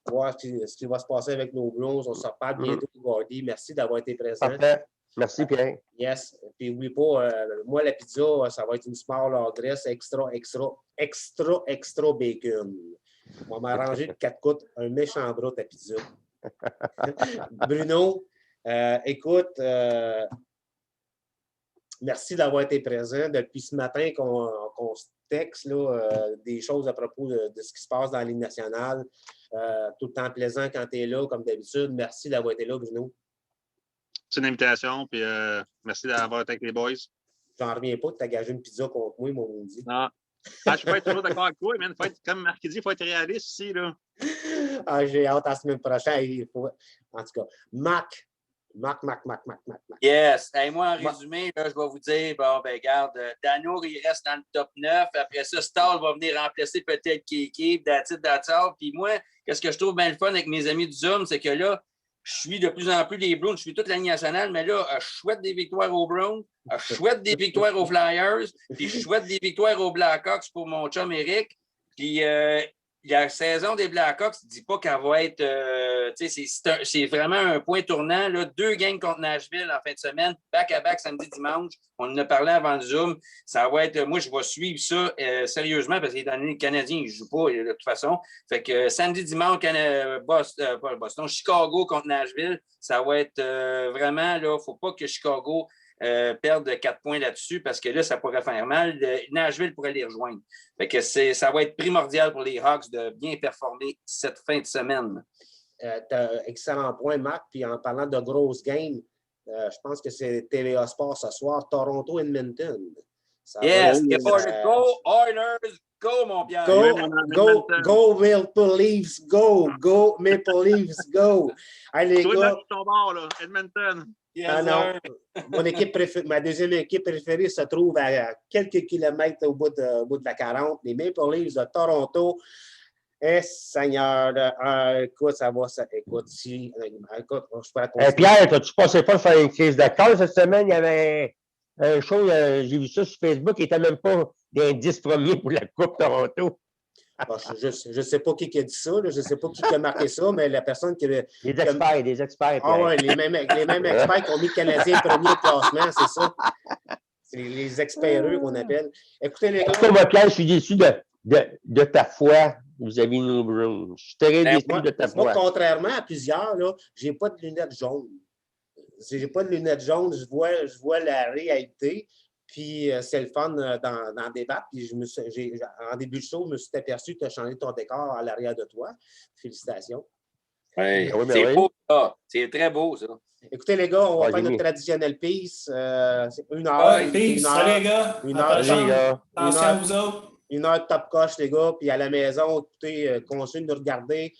Speaker 1: voir ce qui va se passer avec nos Browns. On s'en reparle bientôt, Gordy. Merci d'avoir été présent.
Speaker 4: Parfait. Merci, Pierre.
Speaker 1: Yes. Puis n'oublie pas, moi, la pizza, ça va être une small dress extra bacon. On va m'arranger de 4 côtes, un méchant bras ta pizza. Bruno, écoute, merci d'avoir été présent. Depuis ce matin qu'on se texte là, des choses à propos de ce qui se passe dans la Ligue nationale. Tout le temps plaisant quand tu es là, comme d'habitude. Merci d'avoir été là, Bruno.
Speaker 3: C'est une invitation, puis merci d'avoir été avec les boys.
Speaker 1: J'en reviens pas de t'engager une pizza contre moi, mon lundi.
Speaker 3: Non. Ah, je peux être toujours d'accord avec toi, mais comme Marc dit, il faut être réaliste ici. Là.
Speaker 1: Ah, j'ai hâte à la semaine prochaine. En tout cas, Mac.
Speaker 5: Yes. Hey, moi, en résumé, là, je vais vous dire, bon, ben, regarde, Dano, il reste dans le top 9. Après ça, Stahl va venir remplacer peut-être Kiki, that's all. Puis moi, qu'est-ce que je trouve bien le fun avec mes amis du Zoom, c'est que là, je suis de plus en plus les Browns, je suis toute la Ligue nationale, mais là, je souhaite des victoires aux Browns, je souhaite des victoires aux Flyers, puis je souhaite des victoires aux Blackhawks pour mon chum Eric. Puis la saison des Blackhawks, je ne dis pas qu'elle va être. C'est vraiment un point tournant. Là. 2 games contre Nashville en fin de semaine, back-à-back samedi, dimanche. On en a parlé avant le Zoom. Ça va être. Moi, je vais suivre ça sérieusement parce qu'étant donné que les Canadiens ne jouent pas de toute façon. Fait que samedi, dimanche, Boston, Chicago contre Nashville, ça va être vraiment. Il ne faut pas que Chicago perdre 4 points là-dessus parce que là, ça pourrait faire mal. Nashville pourrait les rejoindre. Fait que ça va être primordial pour les Hawks de bien performer cette fin de semaine.
Speaker 1: Excellent point, Marc. Puis en parlant de grosses games, je pense que c'est TVA Sport ce soir, Toronto-Edmonton.
Speaker 5: Yes, go Oilers, go mon Pierre.
Speaker 1: Go Maple Leafs, go Maple Leafs, go. Hey, les gars.
Speaker 3: Ton bord, là, Edmonton.
Speaker 5: Yes,
Speaker 1: non. Ma deuxième équipe préférée se trouve à quelques kilomètres au bout de la 40, les Maple Leafs de Toronto. Seigneur, écoute, ça va. Écoute, écoute, je pourrais continuer.
Speaker 4: Pierre, as-tu passé pas faire une crise de cœur cette semaine? Il y avait un show, j'ai vu ça sur Facebook, il n'était même pas des 10 premiers pour la Coupe Toronto.
Speaker 1: Bon, je ne sais pas qui a dit ça, là, je ne sais pas qui a marqué ça, mais la personne qui avait.
Speaker 4: Des experts.
Speaker 1: Ah oui, les mêmes experts qui ont mis le Canadien premier au classement, c'est ça. C'est les experts qu'on appelle. Écoutez, les gars.
Speaker 4: Moi, Pierre, je suis déçu de ta foi vis-à-vis de nos Browns. Je suis très déçu de ta foi.
Speaker 1: Moi, contrairement à plusieurs, je n'ai pas de lunettes jaunes. Je n'ai pas de lunettes jaunes, je vois la réalité. Puis c'est le fun d'en débattre. Puis en début de show, je me suis aperçu que tu as changé ton décor à l'arrière de toi. Félicitations.
Speaker 5: Ouais. C'est beau, ça. C'est très beau, ça.
Speaker 1: Écoutez, les gars, on va faire notre traditionnel peace. C'est 1 heure.
Speaker 2: Peace. Salut, les gars. Attention à vous autres.
Speaker 1: 1 heure de top coche, les gars. Puis à la maison, écoutez, continuez de nous regarder.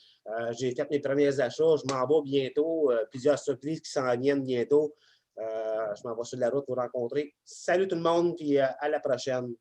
Speaker 1: J'ai fait mes premiers achats. Je m'en vais bientôt. Plusieurs surprises qui s'en viennent bientôt. Je m'en vais sur la route pour rencontrer. Salut tout le monde, puis à la prochaine.